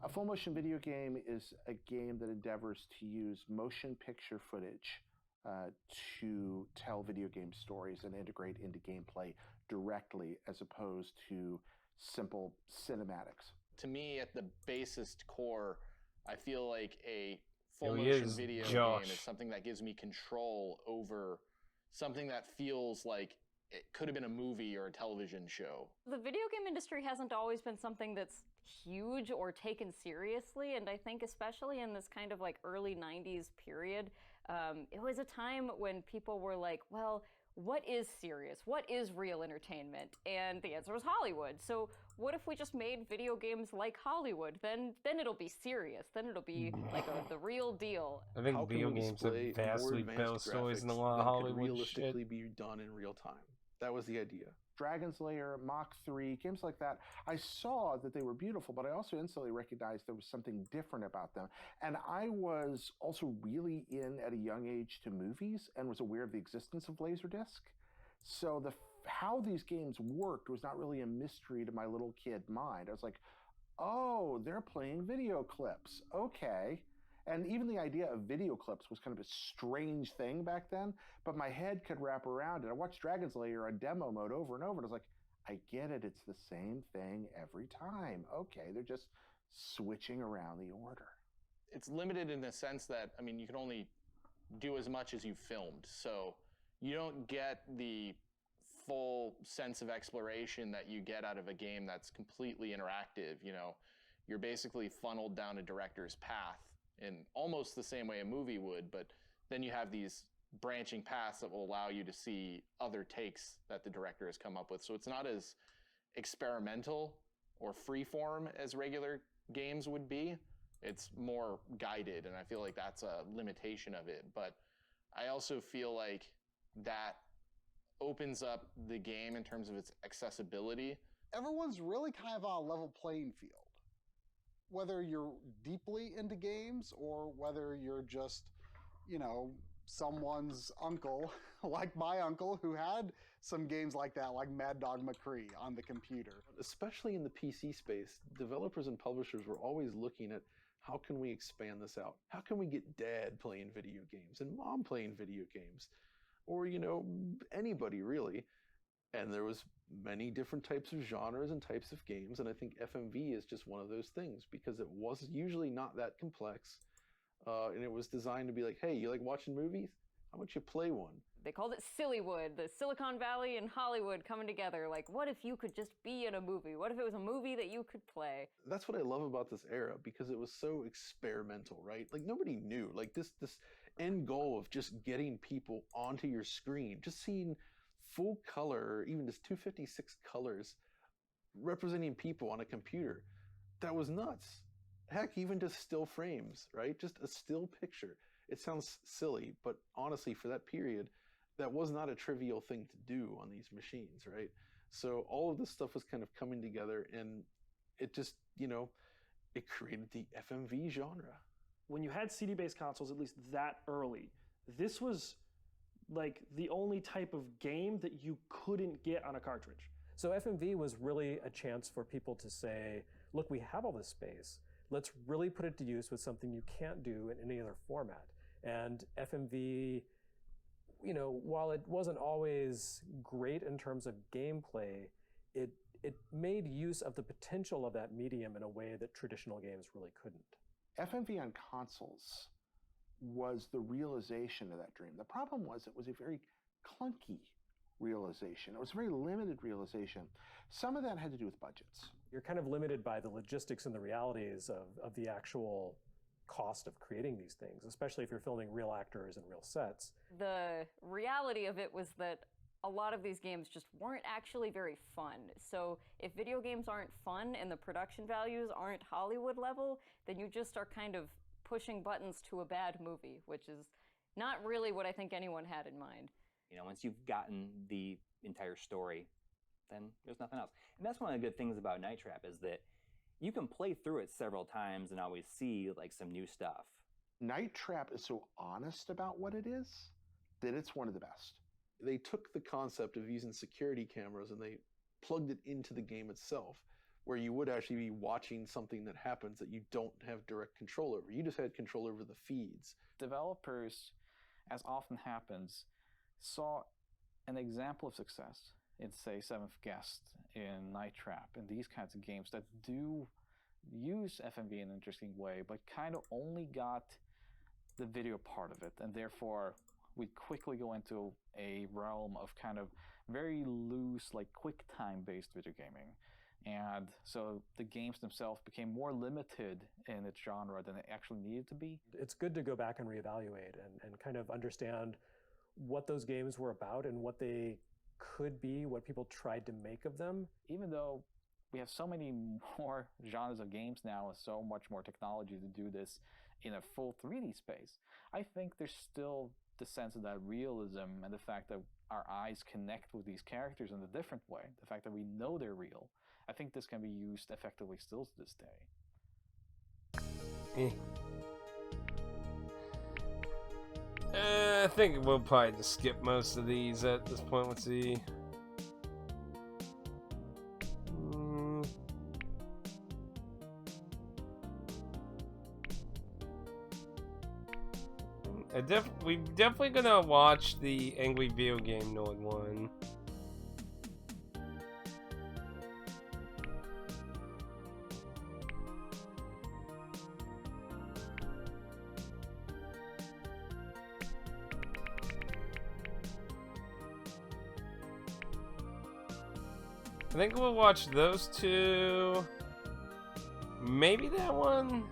A full motion video game is a game that endeavors to use motion picture footage to tell video game stories and integrate into gameplay directly as opposed to simple cinematics. To me, at the basest core, I feel like a full motion video game is something that gives me control over something that feels like it could have been a movie or a television show. The video game industry hasn't always been something that's huge or taken seriously, and I think especially in this kind of like early 90s period, it was a time when people were like, well, what is serious? What is real entertainment? And the answer was Hollywood. So what if we just made video games like Hollywood? Then it'll be serious. Then it'll be like the real deal. I think video games have vastly better stories than a lot of Hollywood realistically shit. Be done in real time. That was the idea. Dragon's Lair, Mach 3, games like that, I saw that they were beautiful, but I also instantly recognized there was something different about them. And I was also really in at a young age to movies and was aware of the existence of Laserdisc. So how these games worked was not really a mystery to my little kid mind. I was like, oh, they're playing video clips. Okay. And even the idea of video clips was kind of a strange thing back then, but my head could wrap around it. I watched Dragon's Lair on demo mode over and over, and I was like, I get it. It's the same thing every time. Okay, they're just switching around the order. It's limited in the sense that, I mean, you can only do as much as you've filmed. So you don't get the full sense of exploration that you get out of a game that's completely interactive. You know, you're basically funneled down a director's path in almost the same way a movie would, but then you have these branching paths that will allow you to see other takes that the director has come up with. So it's not as experimental or freeform as regular games would be. It's more guided, and I feel like that's a limitation of it. But I also feel like that opens up the game in terms of its accessibility. Everyone's really kind of on a level playing field. Whether you're deeply into games or whether you're just, you know, someone's uncle, like my uncle, who had some games like that, like Mad Dog McCree on the computer. Especially in the PC space, developers and publishers were always looking at how can we expand this out? How can we get dad playing video games and mom playing video games? Or, you know, anybody really. And there was many different types of genres and types of games, and I think FMV is just one of those things because it was usually not that complex, and it was designed to be like, hey, you like watching movies? How about you play one? They called it Sillywood, the Silicon Valley and Hollywood coming together. Like, what if you could just be in a movie? What if it was a movie that you could play? That's what I love about this era, because it was so experimental, right? Like, nobody knew. Like, this end goal of just getting people onto your screen, just seeing full color, or even just 256 colors representing people on a computer. That was nuts. Heck, even just still frames, right? Just a still picture. It sounds silly, but honestly, for that period, that was not a trivial thing to do on these machines, right? So all of this stuff was kind of coming together, and it just, you know, it created the FMV genre. When you had CD-based consoles, at least that early, this was like the only type of game that you couldn't get on a cartridge. So FMV was really a chance for people to say, look, we have all this space. Let's really put it to use with something you can't do in any other format. And FMV, you know, while it wasn't always great in terms of gameplay, it made use of the potential of that medium in a way that traditional games really couldn't. FMV on consoles was the realization of that dream. The problem was it was a very clunky realization. It was a very limited realization. Some of that had to do with budgets. You're kind of limited by the logistics and the realities of the actual cost of creating these things, especially if you're filming real actors and real sets. The reality of it was that a lot of these games just weren't actually very fun. So if video games aren't fun and the production values aren't Hollywood level, then you just are kind of pushing buttons to a bad movie, which is not really what I think anyone had in mind. You know, once you've gotten the entire story, then there's nothing else. And that's one of the good things about Night Trap is that you can play through it several times and always see like some new stuff. Night Trap is so honest about what it is that it's one of the best. They took the concept of using security cameras and they plugged it into the game itself, where you would actually be watching something that happens that you don't have direct control over. You just had control over the feeds. Developers, as often happens, saw an example of success in, say, Seventh Guest, in Night Trap, and these kinds of games that do use FMV in an interesting way, but kind of only got the video part of it, and therefore we quickly go into a realm of kind of very loose, like quick time-based video gaming. And so the games themselves became more limited in its genre than it actually needed to be. It's good to go back and reevaluate and kind of understand what those games were about and what they could be, what people tried to make of them. Even though we have so many more genres of games now and so much more technology to do this in a full 3D space, I think there's still the sense of that realism and the fact that our eyes connect with these characters in a different way, the fact that we know they're real. I think this can be used effectively still to this day. I think we'll probably just skip most of these at this point. Let's see. We're definitely gonna watch the Angry Video Game Nerd one. I think we'll watch those two. Maybe that one?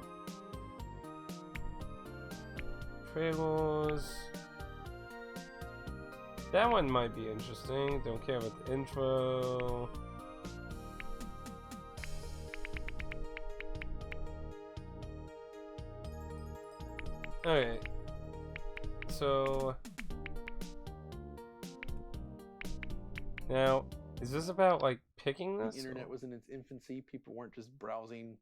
Trailers. That one might be interesting. Don't care about the intro. Alright. So now, is this about like picking this? The internet was in its infancy. People weren't just browsing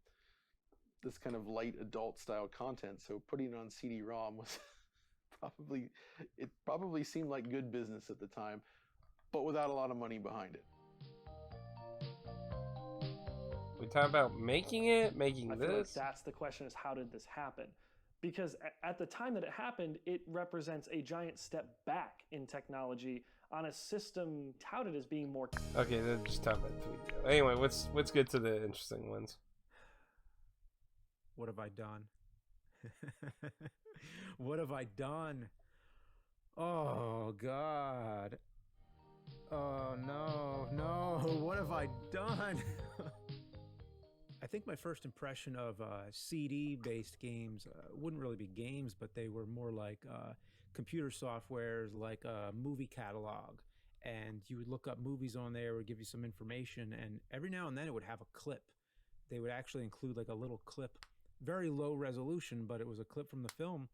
this kind of light adult style content. So putting it on CD-ROM was probably seemed like good business at the time, but without a lot of money behind it. We talk about making it, making I feel like this. that's the question: is how did this happen? Because at the time that it happened, it represents a giant step back in technology on a system touted as being more. Okay, then just talk about 3D. Anyway, let's get to the interesting ones. What have I done? What have I done? Oh, God. Oh, no. What have I done? I think my first impression of CD-based games wouldn't really be games, but they were more like computer softwares, like a movie catalog. And you would look up movies on there, it would give you some information, and every now and then it would have a clip. They would actually include like a little clip, very low resolution, but it was a clip from the film.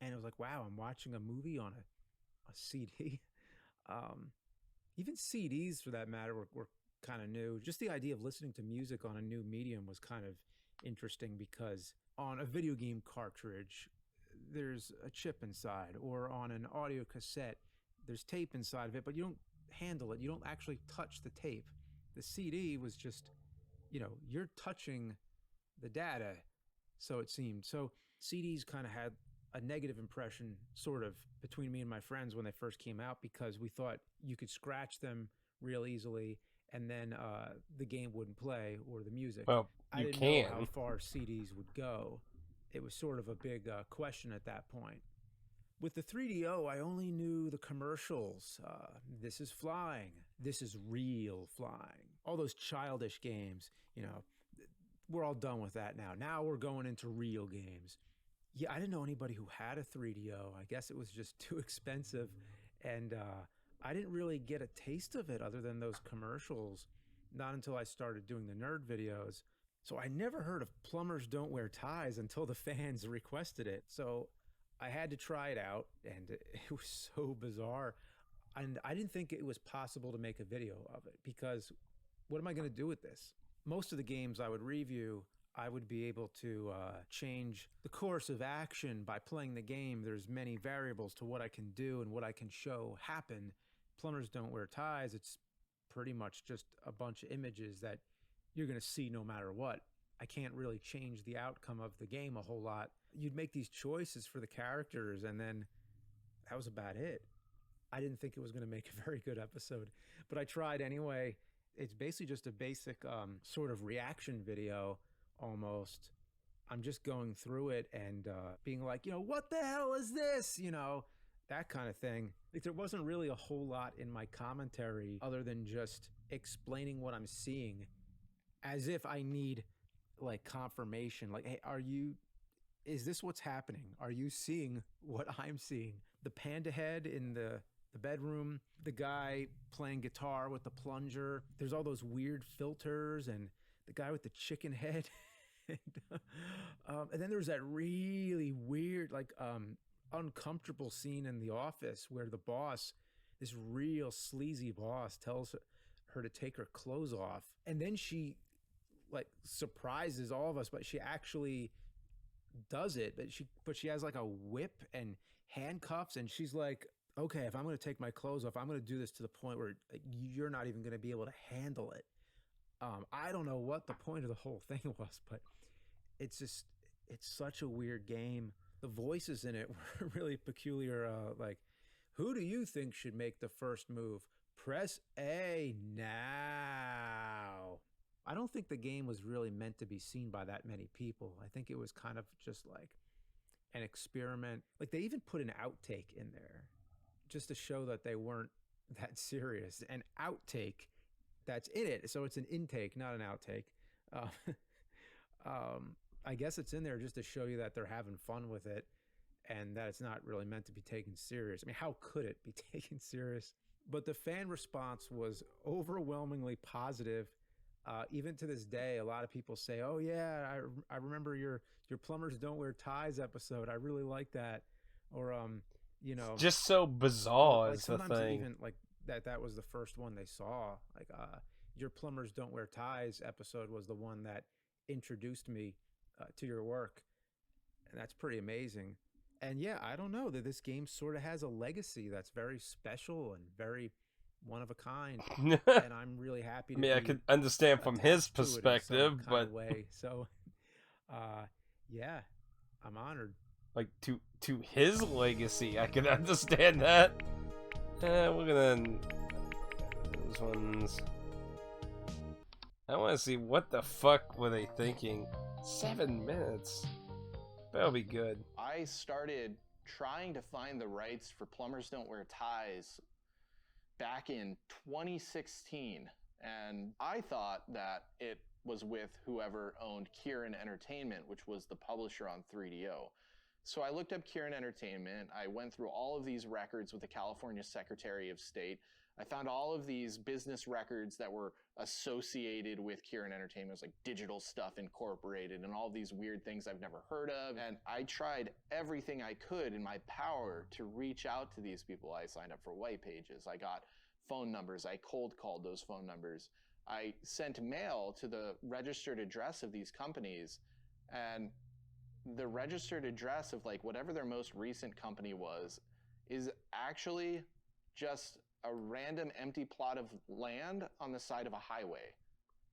And it was like, wow, I'm watching a movie on a CD. Even CDs, for that matter, were kind of new. Just the idea of listening to music on a new medium was kind of interesting, because on a video game cartridge, there's a chip inside, or on an audio cassette, there's tape inside of it, but you don't handle it. You don't actually touch the tape. The CD was just, you're touching the data, so it seemed. So CDs kind of had a negative impression, sort of, between me and my friends when they first came out, because we thought you could scratch them real easily, and then the game wouldn't play, or the music. Well, I didn't know how far CDs would go. It was sort of a big question at that point. With the 3DO, I only knew the commercials. This is flying. This is real flying. All those childish games, we're all done with that now. Now we're going into real games. Yeah, I didn't know anybody who had a 3DO. I guess it was just too expensive. And I didn't really get a taste of it other than those commercials, not until I started doing the nerd videos. So I never heard of Plumbers Don't Wear Ties until the fans requested it. So I had to try it out, and it was so bizarre. And I didn't think it was possible to make a video of it, because what am I going to do with this? Most of the games I would review, I would be able to change the course of action by playing the game. There's many variables to what I can do and what I can show happen. Plumbers Don't Wear Ties, it's pretty much just a bunch of images that you're going to see no matter what. I can't really change the outcome of the game a whole lot. You'd make these choices for the characters, and then that was about it. I didn't think it was going to make a very good episode, but I tried anyway. It's basically just a basic sort of reaction video, almost. I'm just going through it and being like, what the hell is this? That kind of thing. There wasn't really a whole lot in my commentary other than just explaining what I'm seeing, as if I need like confirmation. Like, hey, is this what's happening? Are you seeing what I'm seeing? The panda head in the bedroom, the guy playing guitar with the plunger. There's all those weird filters, and the guy with the chicken head. And then there's that really weird, uncomfortable scene in the office where the boss, this real sleazy boss, tells her to take her clothes off. And then she surprises all of us, but she actually does it. But she has like a whip and handcuffs, and she's like, okay, if I'm going to take my clothes off, I'm going to do this to the point where you're not even going to be able to handle it. I don't know what the point of the whole thing was, but it's such a weird game. The voices in it were really peculiar. Who do you think should make the first move? Press A now. I don't think the game was really meant to be seen by that many people. I think it was kind of just like an experiment. Like, they even put an outtake in there just to show that they weren't that serious. An outtake that's in it. So it's an intake, not an outtake. I guess it's in there just to show you that they're having fun with it and that it's not really meant to be taken serious. I mean, how could it be taken serious? But the fan response was overwhelmingly positive. Even to this day, a lot of people say, "Oh yeah, I remember your Plumbers Don't Wear Ties episode. I really like that." Or you know, just so bizarre like is the sometimes thing. even like that was the first one they saw. Like your Plumbers Don't Wear Ties episode was the one that introduced me to your work, and that's pretty amazing. And yeah, I don't know, that this game sort of has a legacy that's very special and very one of a kind. And I'm really happy to I mean, I could understand from his perspective, but way. So yeah, I'm honored. Like to his legacy, I can understand that. We're gonna those ones. I want to see what the fuck were they thinking. 7 minutes. That'll be good. I started trying to find the rights for Plumbers Don't Wear Ties back in 2016, and I thought that it was with whoever owned Kieran Entertainment, which was the publisher on 3DO. So I looked up Kieran Entertainment. I went through all of these records with the California Secretary of State. I found all of these business records that were associated with Kieran Entertainment. It was like Digital Stuff Incorporated and all these weird things I've never heard of. And I tried everything I could in my power to reach out to these people. I signed up for white pages. I got phone numbers. I cold called those phone numbers. I sent mail to the registered address of these companies, and the registered address of like whatever their most recent company was is actually just a random empty plot of land on the side of a highway.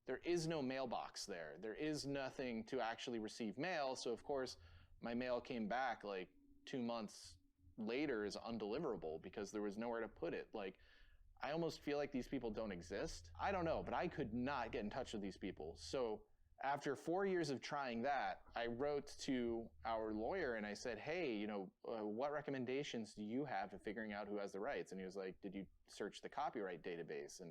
There is no mailbox there. There is nothing to actually receive mail. So of course my mail came back like 2 months later as undeliverable because there was nowhere to put it. Like, I almost feel like these people don't exist. I don't know, but I could not get in touch with these people. So after 4 years of trying that, I wrote to our lawyer and I said, hey, you know, what recommendations do you have for figuring out who has the rights? And he was like, did you search the copyright database? And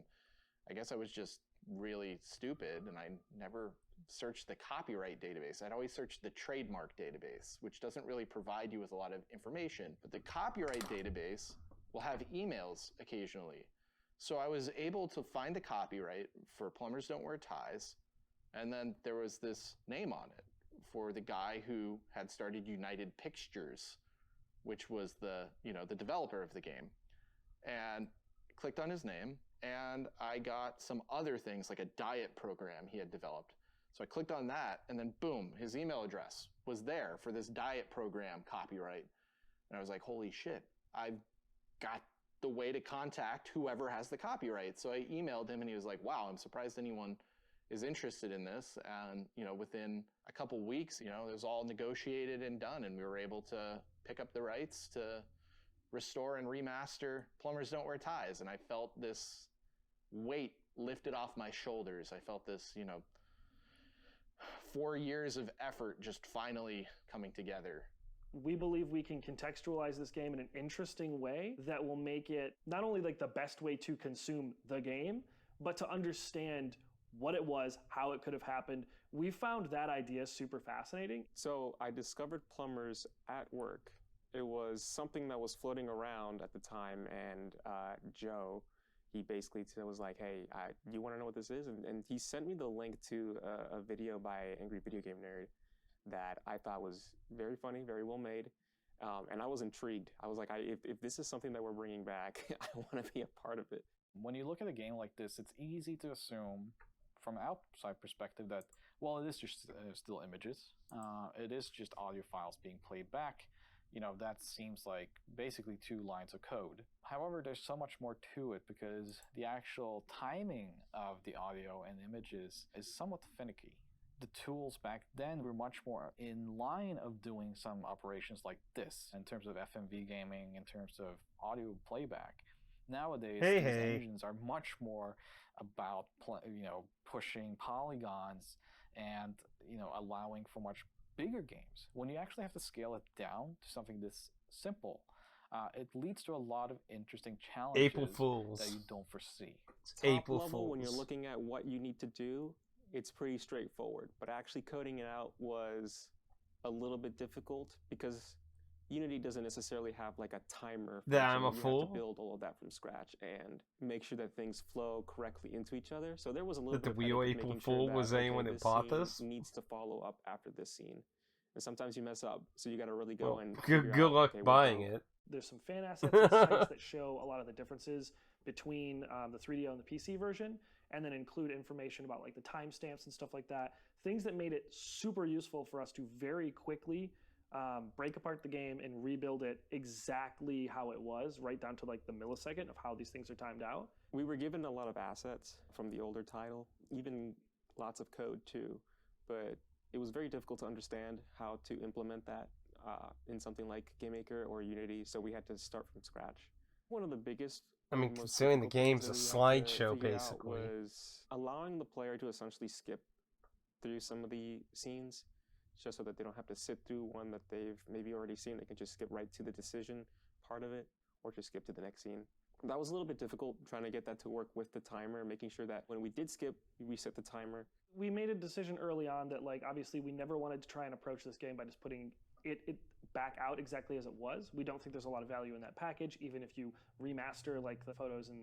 I guess I was just really stupid and I never searched the copyright database. I'd always searched the trademark database, which doesn't really provide you with a lot of information. But the copyright database will have emails occasionally. So I was able to find the copyright for Plumbers Don't Wear Ties. And then there was this name on it for the guy who had started United Pictures, which was the developer of the game. And clicked on his name, and I got some other things like a diet program he had developed. So I clicked on that, and then boom, his email address was there for this diet program copyright. And I was like, holy shit, I've got the way to contact whoever has the copyright. So I emailed him, and he was like, wow, I'm surprised anyone is interested in this. And, you know, within a couple weeks, you know, it was all negotiated and done, and we were able to pick up the rights to restore and remaster Plumbers Don't Wear Ties. And I felt this weight lifted off my shoulders. I felt this, 4 years of effort just finally coming together. We believe we can contextualize this game in an interesting way that will make it not only like the best way to consume the game, but to understand what it was, how it could have happened. We found that idea super fascinating. So I discovered Plumbers at work. It was something that was floating around at the time, and Joe, he basically was like, hey, you want to know what this is? And he sent me the link to a video by Angry Video Game Nerd that I thought was very funny, very well made, and I was intrigued. I was like, if this is something that we're bringing back, I want to be a part of it. When you look at a game like this, it's easy to assume from an outside perspective that, well, it is just still images. It is just audio files being played back. That seems like basically 2 lines of code. However, there's so much more to it because the actual timing of the audio and images is somewhat finicky. The tools back then were much more in line of doing some operations like this in terms of FMV gaming, in terms of audio playback. Nowadays, these engines are much more about pushing polygons and allowing for much bigger games. When you actually have to scale it down to something this simple, it leads to a lot of interesting challenges April Fools. that you don't foresee. Top level, when you're looking at what you need to do, it's pretty straightforward, but actually coding it out was a little bit difficult because Unity doesn't necessarily have like a timer. That I'm a You fool. have to build all of that from scratch and make sure that things flow correctly into each other. So there was a little That the bit of Wii headache April making Fool sure was that, anyone okay, that bought scene this? needs to follow up after this scene. And sometimes you mess up, so you got to really go Well, and good figure out, luck okay, what buying broke. it. There's some fan assets and sites that show a lot of the differences between the 3DO and the PC version, and then include information about like the timestamps and stuff like that. Things that made it super useful for us to very quickly break apart the game and rebuild it exactly how it was, right down to like the millisecond of how these things are timed out. We were given a lot of assets from the older title, even lots of code too, but it was very difficult to understand how to implement that in something like GameMaker or Unity, so we had to start from scratch. One of the biggest, I mean, most considering the difficult things game's a that we had to slideshow, figure out basically. was allowing the player to essentially skip through some of the scenes, just so that they don't have to sit through one that they've maybe already seen. They can just skip right to the decision part of it, or just skip to the next scene. That was a little bit difficult, trying to get that to work with the timer, making sure that when we did skip, we reset the timer. We made a decision early on that, like, obviously we never wanted to try and approach this game by just putting it back out exactly as it was. We don't think there's a lot of value in that package, even if you remaster like the photos and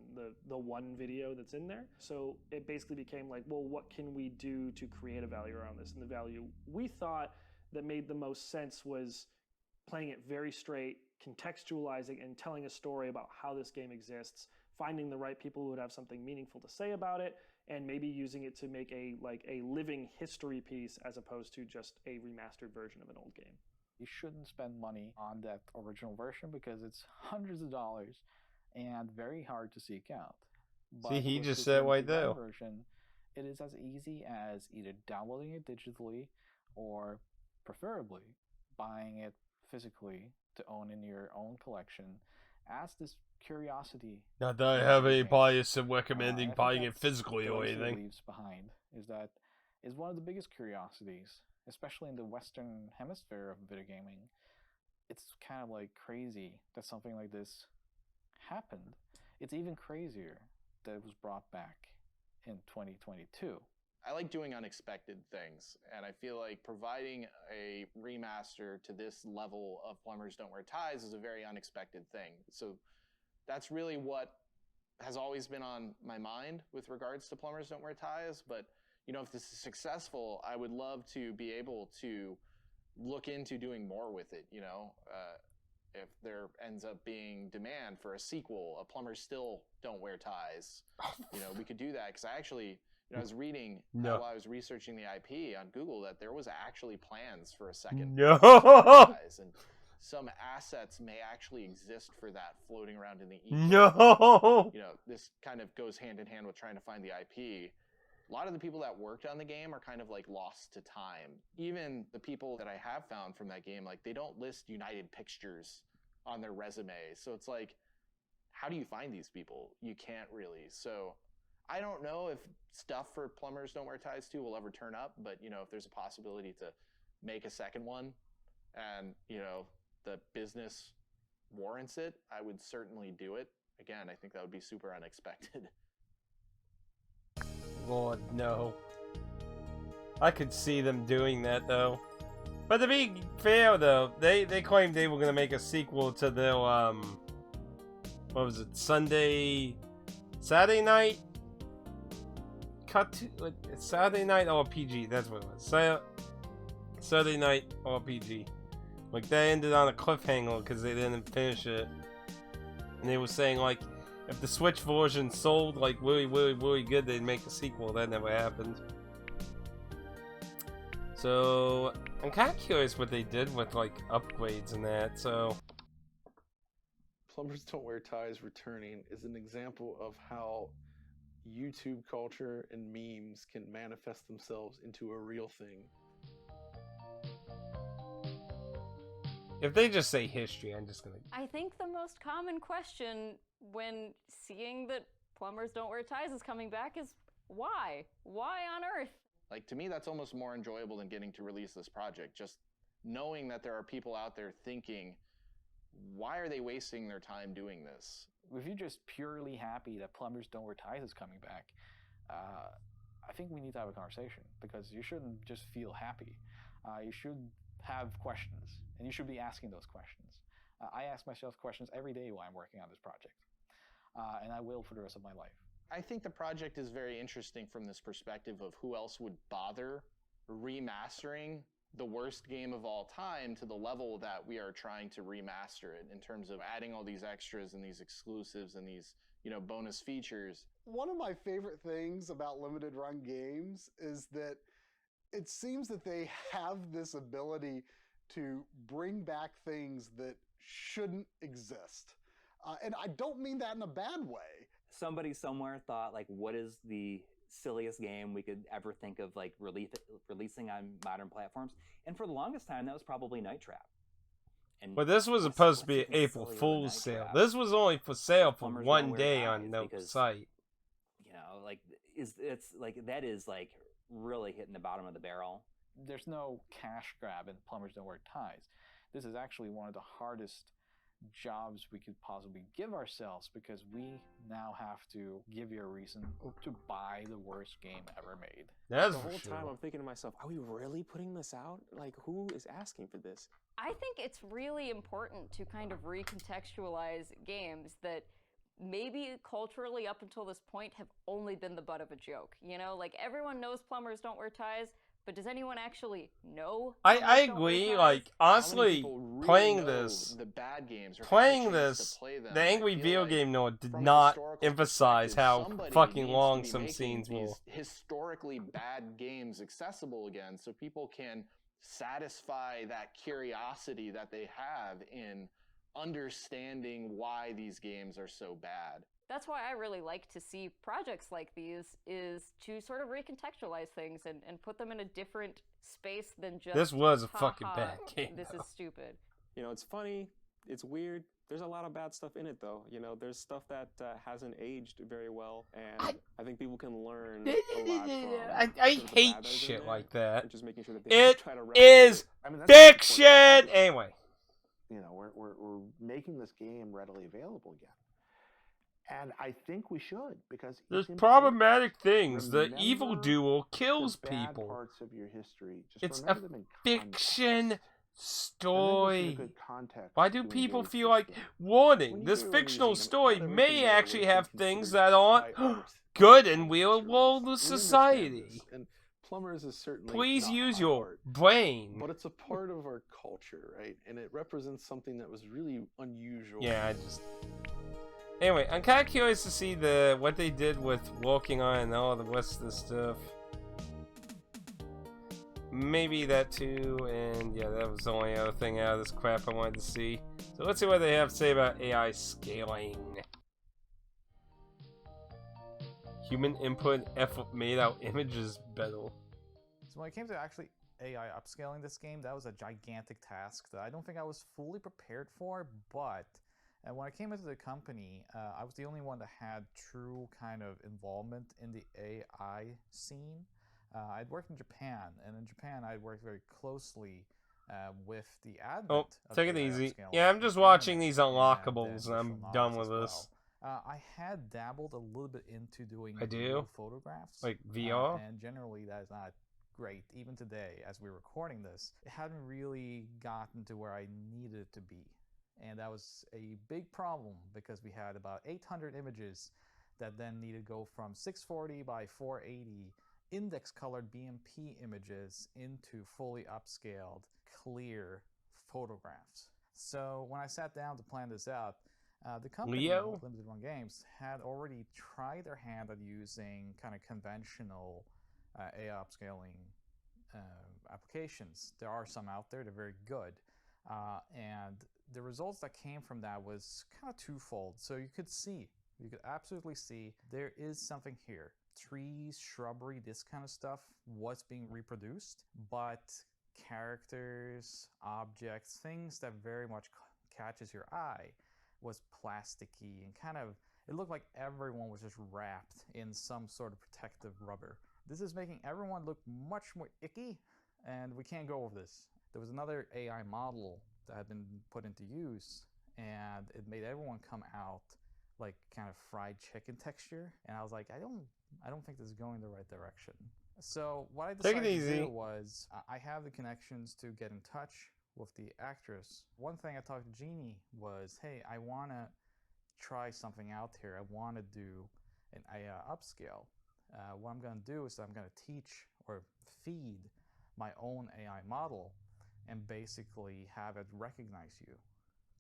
the one video that's in there. So it basically became like, well, what can we do to create a value around this? And the value we thought that made the most sense was playing it very straight, contextualizing and telling a story about how this game exists, finding the right people who would have something meaningful to say about it, and maybe using it to make a living history piece as opposed to just a remastered version of an old game. You shouldn't spend money on that original version because it's hundreds of dollars and very hard to seek out. But See, he with just this said why Unity ROM though. version, it is as easy as either downloading it digitally or preferably buying it physically to own in your own collection as this curiosity. Not that I have any bias in recommending buying it physically or the legacy it anything. leaves behind is that is one of the biggest curiosities, especially in the Western hemisphere of video gaming. It's kind of like crazy that something like this happened. It's even crazier that it was brought back in 2022. I like doing unexpected things, and I feel like providing a remaster to this level of Plumbers Don't Wear Ties is a very unexpected thing. So that's really what has always been on my mind with regards to Plumbers Don't Wear Ties. But, you know, if this is successful, I would love to be able to look into doing more with it, you know. If there ends up being demand for a sequel, a Plumbers Still Don't Wear Ties, you know, we could do that. Because I actually... You know, I was reading while I was researching the IP on Google that there was actually plans for a second. And some assets may actually exist for that floating around in the ether. No! You know, this kind of goes hand in hand with trying to find the IP. A lot of the people that worked on the game are kind of like lost to time. Even the people that I have found from that game, like they don't list United Pictures on their resume. So it's like, how do you find these people? You can't really. So I don't know if stuff for Plumbers Don't Wear Ties 2 will ever turn up, but, you know, if there's a possibility to make a second one and, you know, the business warrants it, I would certainly do it. Again, I think that would be super unexpected. Lord, no. I could see them doing that, though. But to be fair, though, they claimed they were going to make a sequel to their, what was it, Saturday night? Saturday Night RPG, that's what it was. Saturday Night RPG. Like, that ended on a cliffhanger because they didn't finish it. And they were saying, like, if the Switch version sold, like, really, really, really good, they'd make a sequel. That never happened. So, I'm kind of curious what they did with, like, upgrades and that, so... Plumbers Don't Wear Ties returning is an example of how YouTube culture and memes can manifest themselves into a real thing. If they just say history, I'm just gonna... I think the most common question when seeing that Plumbers Don't Wear Ties is coming back is, why? Why on earth? Like, to me, that's almost more enjoyable than getting to release this project. Just knowing that there are people out there thinking, why are they wasting their time doing this? If you're just purely happy that Plumbers Don't Wear Ties is coming back, I think we need to have a conversation, because you shouldn't just feel happy. You should have questions, and you should be asking those questions. I ask myself questions every day while I'm working on this project, and I will for the rest of my life. I think the project is very interesting from this perspective of who else would bother remastering the worst game of all time to the level that we are trying to remaster it, in terms of adding all these extras and these exclusives and these, bonus features. One of my favorite things about limited run games is that it seems that they have this ability to bring back things that shouldn't exist. And I don't mean that in a bad way. Somebody somewhere thought, like, what is the silliest game we could ever think of, like, releasing on modern platforms? And for the longest time, that was probably Night Trap. And But this was supposed to be an April Fool's sale. This was only for sale for one day on no site. Like, it's like, that is like really hitting the bottom of the barrel. There's no cash grab in Plumbers Don't Wear Ties. This is actually one of the hardest jobs we could possibly give ourselves, because we now have to give you a reason to buy the worst game ever made. The whole time I'm thinking to myself, are we really putting this out? Like, who is asking for this? I think it's really important to kind of recontextualize games that maybe culturally up until this point have only been the butt of a joke. Like, everyone knows Plumbers Don't Wear Ties, but does anyone actually know? I agree. Like, honestly, playing this, the bad games, the Angry Video Game Nerd did not emphasize how fucking long some scenes were. Historically bad games accessible again, so people can satisfy that curiosity that they have in understanding why these games are so bad. That's why I really like to see projects like these, is to sort of recontextualize things and put them in a different space than just, this was a fucking bad game. This is stupid. It's funny, it's weird. There's a lot of bad stuff in it, though. There's stuff that hasn't aged very well, and I think people can learn a lot from. I hate shit like that. Just making sure that they try to is fiction. Anyway, we're making this game readily available again. And I think we should, because there's problematic things. The evil duo kills people. Parts of your history. It's a fiction story. Why do people feel like, warning, this fictional story may actually have things that aren't good in real world society? And Plumbers is certainly please not use our your art, brain. But it's a part of our culture, right? And it represents something that was really unusual. Yeah, Anyway, I'm kind of curious to see what they did with Walking On and all the rest of the stuff. Maybe that too, and yeah, that was the only other thing out of this crap I wanted to see. So let's see what they have to say about AI scaling. Human input and effort made our images better. So when it came to actually AI upscaling this game, that was a gigantic task that I don't think I was fully prepared for, but when I came into the company, I was the only one that had true kind of involvement in the AI scene. I'd worked in Japan, and in Japan I'd worked very closely with the advent of take it AI easy. upscaling Yeah, I'm just watching these unlockables, and I'm social done knowledge with as this. well. I had dabbled a little bit into doing I do? real photographs. Like VR? And generally that is not great. Even today, as we're recording this, it hadn't really gotten to where I needed it to be. And that was a big problem, because we had about 800 images that then needed to go from 640 by 480 index colored BMP images into fully upscaled, clear photographs. So when I sat down to plan this out, the company, Leo? Limited Run Games, had already tried their hand at using kind of conventional AI upscaling applications. There are some out there, they're very good. And the results that came from that was kind of twofold. So you could absolutely see there is something here. Trees, shrubbery, this kind of stuff was being reproduced, but characters, objects, things that very much catches your eye was plasticky and kind of, it looked like everyone was just wrapped in some sort of protective rubber. This is making everyone look much more icky, and we can't go over this. There was another AI model that had been put into use, and it made everyone come out like kind of fried chicken texture. And I was like, I don't I don't think this is going the right direction. So what I Take it decided to easy. do was, I have the connections to get in touch with the actress. One thing I talked to Jeannie was, hey, I want to try something out here. I want to do an AI upscale. What I'm going to do is I'm going to teach or feed my own AI model and basically have it recognize you.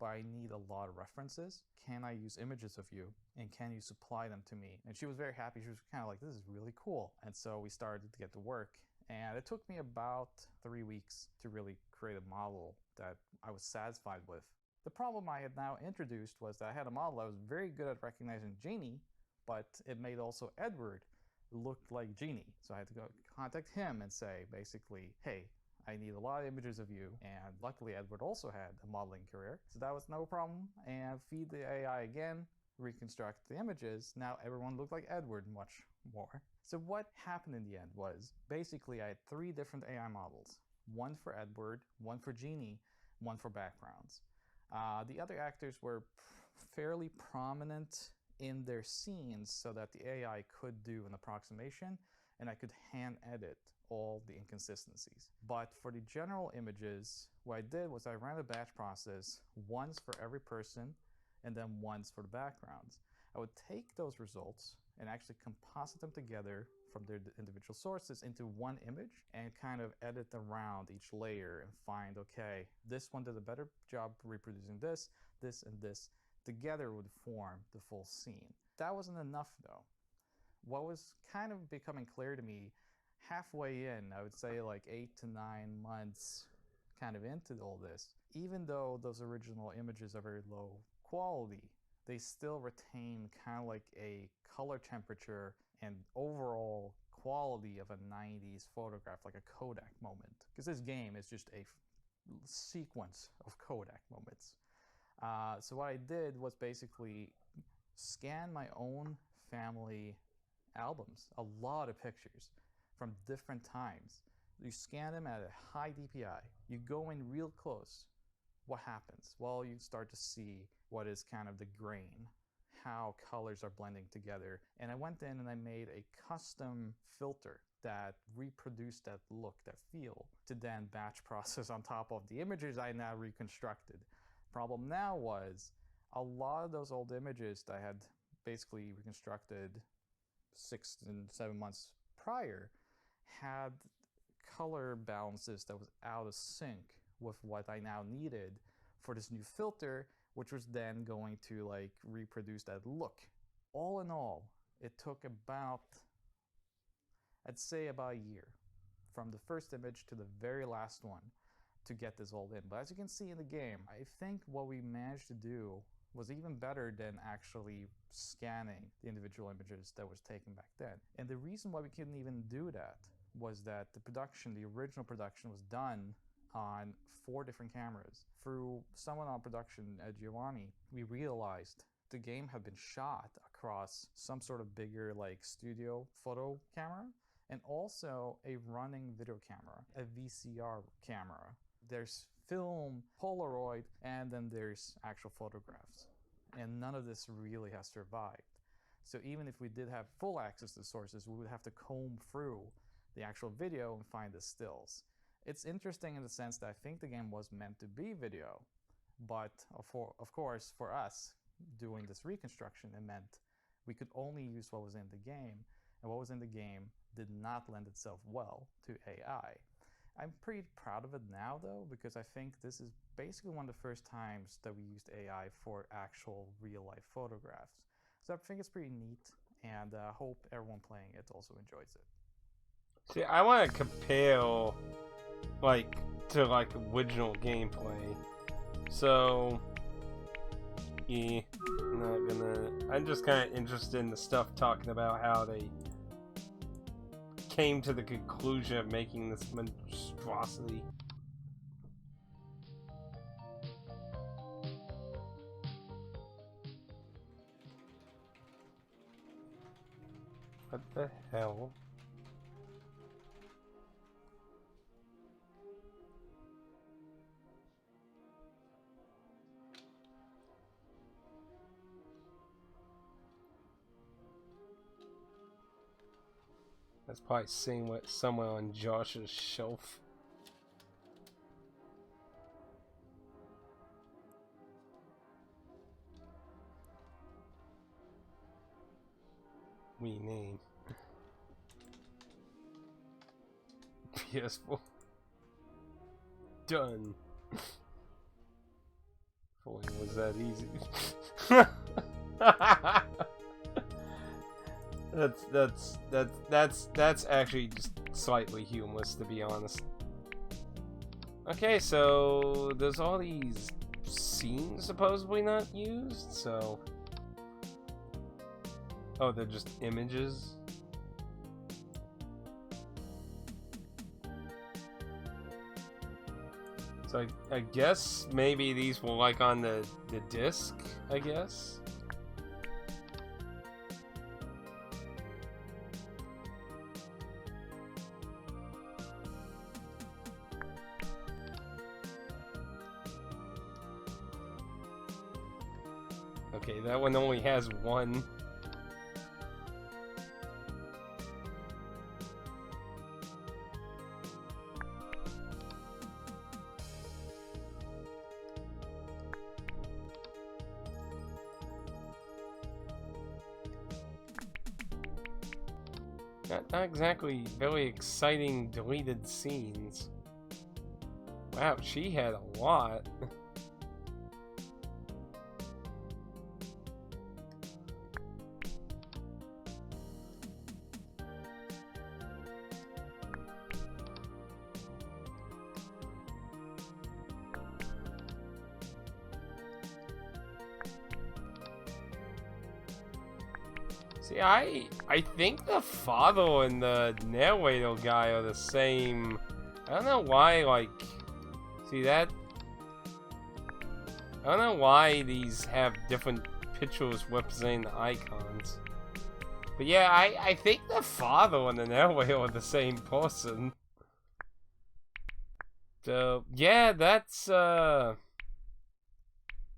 But I need a lot of references. Can I use images of you? And can you supply them to me? And she was very happy. She was kind of like, this is really cool. And so we started to get to work. And it took me about 3 weeks to really create a model that I was satisfied with. The problem I had now introduced was that I had a model that was very good at recognizing Jeannie, but it made also Edward look like Jeannie. So I had to go contact him and say, basically, hey, I need a lot of images of you. And luckily, Edward also had a modeling career. So that was no problem. And feed the AI again, reconstruct the images. Now everyone looked like Edward much more. So what happened in the end was, basically, I had 3 different AI models. One for Edward, one for Jeannie, one for backgrounds. The other actors were fairly prominent in their scenes so that the AI could do an approximation and I could hand edit all the inconsistencies. But for the general images, what I did was I ran a batch process once for every person and then once for the backgrounds. I would take those results and actually composite them together from their individual sources into one image and kind of edit around each layer and find, okay, this one did a better job reproducing this, this, and this. Together would form the full scene. That wasn't enough though. What was kind of becoming clear to me halfway in, I would say like 8 to 9 months kind of into all this, even though those original images are very low quality, they still retain kind of like a color temperature and overall quality of a 90s photograph, like a Kodak moment. Because this game is just a sequence of Kodak moments. So what I did was basically scan my own family albums, a lot of pictures from different times. You scan them at a high DPI. You go in real close. What happens? Well, you start to see what is kind of the grain, how colors are blending together. And I went in and I made a custom filter that reproduced that look, that feel, to then batch process on top of the images I now reconstructed. Problem now was a lot of those old images that I had basically reconstructed 6 and 7 months prior had color balances that was out of sync with what I now needed for this new filter, which was then going to like reproduce that look. All in all, it took about, I'd say about a year from the first image to the very last one to get this all in. But as you can see in the game, I think what we managed to do was even better than actually scanning the individual images that was taken back then. And the reason why we couldn't even do that was that the production, the original production, was done on 4 different cameras. Through someone on production at Giovanni, we realized the game had been shot across some sort of bigger like studio photo camera and also a running video camera, a VCR camera. There's film, Polaroid, and then there's actual photographs. And none of this really has survived. So even if we did have full access to sources, we would have to comb through the actual video and find the stills. It's interesting in the sense that I think the game was meant to be video, but of course, for us doing this reconstruction, it meant we could only use what was in the game, and what was in the game did not lend itself well to AI. I'm pretty proud of it now though, because I think this is basically one of the first times that we used AI for actual real-life photographs. So I think it's pretty neat, and I hope everyone playing it also enjoys it. See, I want to compare, like, to, like, original gameplay. So, yeah, I'm just kind of interested in the stuff talking about how they came to the conclusion of making this monstrosity. What the hell? That's probably seen somewhere on Josh's shelf. Rename. PS4. Done. Boy, was that easy. That's actually just slightly humorous, to be honest. Okay, so there's all these scenes supposedly not used, so... Oh, they're just images? So I guess maybe these were like on the disc, I guess? Okay, that one only has one. Not exactly very exciting deleted scenes. Wow, she had a lot. See, I think the father and the narrator guy are the same. I don't know why, like, see that? I don't know why these have different pictures representing the icons. But yeah, I think the father and the narrator are the same person. So, yeah, that's, that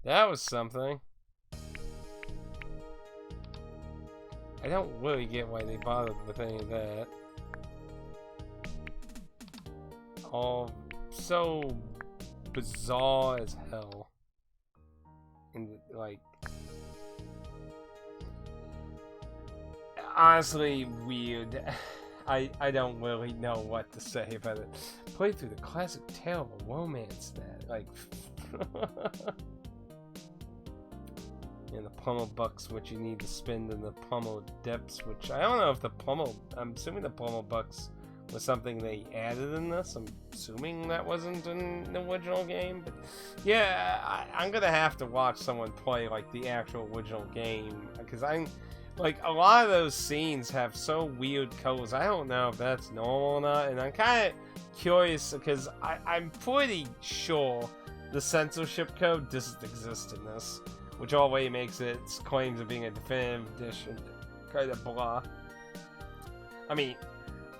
was something. I don't really get why they bothered with any of that. All so bizarre as hell. And like, honestly weird. I don't really know what to say about it. Play through the classic tale of a romance that, like, and the pummel bucks which you need to spend in the pummel depths, which I don't know if the pummel, I'm assuming the pummel bucks was something they added in this. I'm assuming that wasn't in the original game, but yeah, I'm gonna have to watch someone play like the actual original game, because I'm like, a lot of those scenes have so weird colors. I don't know if that's normal or not, and I'm kind of curious because I'm pretty sure the censorship code doesn't exist in this, which already makes its claims of being a definitive edition kind of blah. I mean,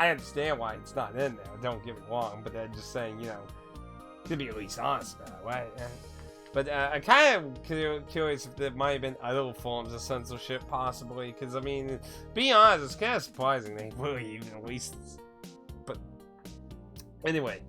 I understand why it's not in there, don't get me wrong, but I'm just saying, you know, to be at least honest about it, right? But I'm kind of curious if there might have been other forms of censorship, possibly, because, I mean, being honest, it's kind of surprising they really even released this. But, anyway,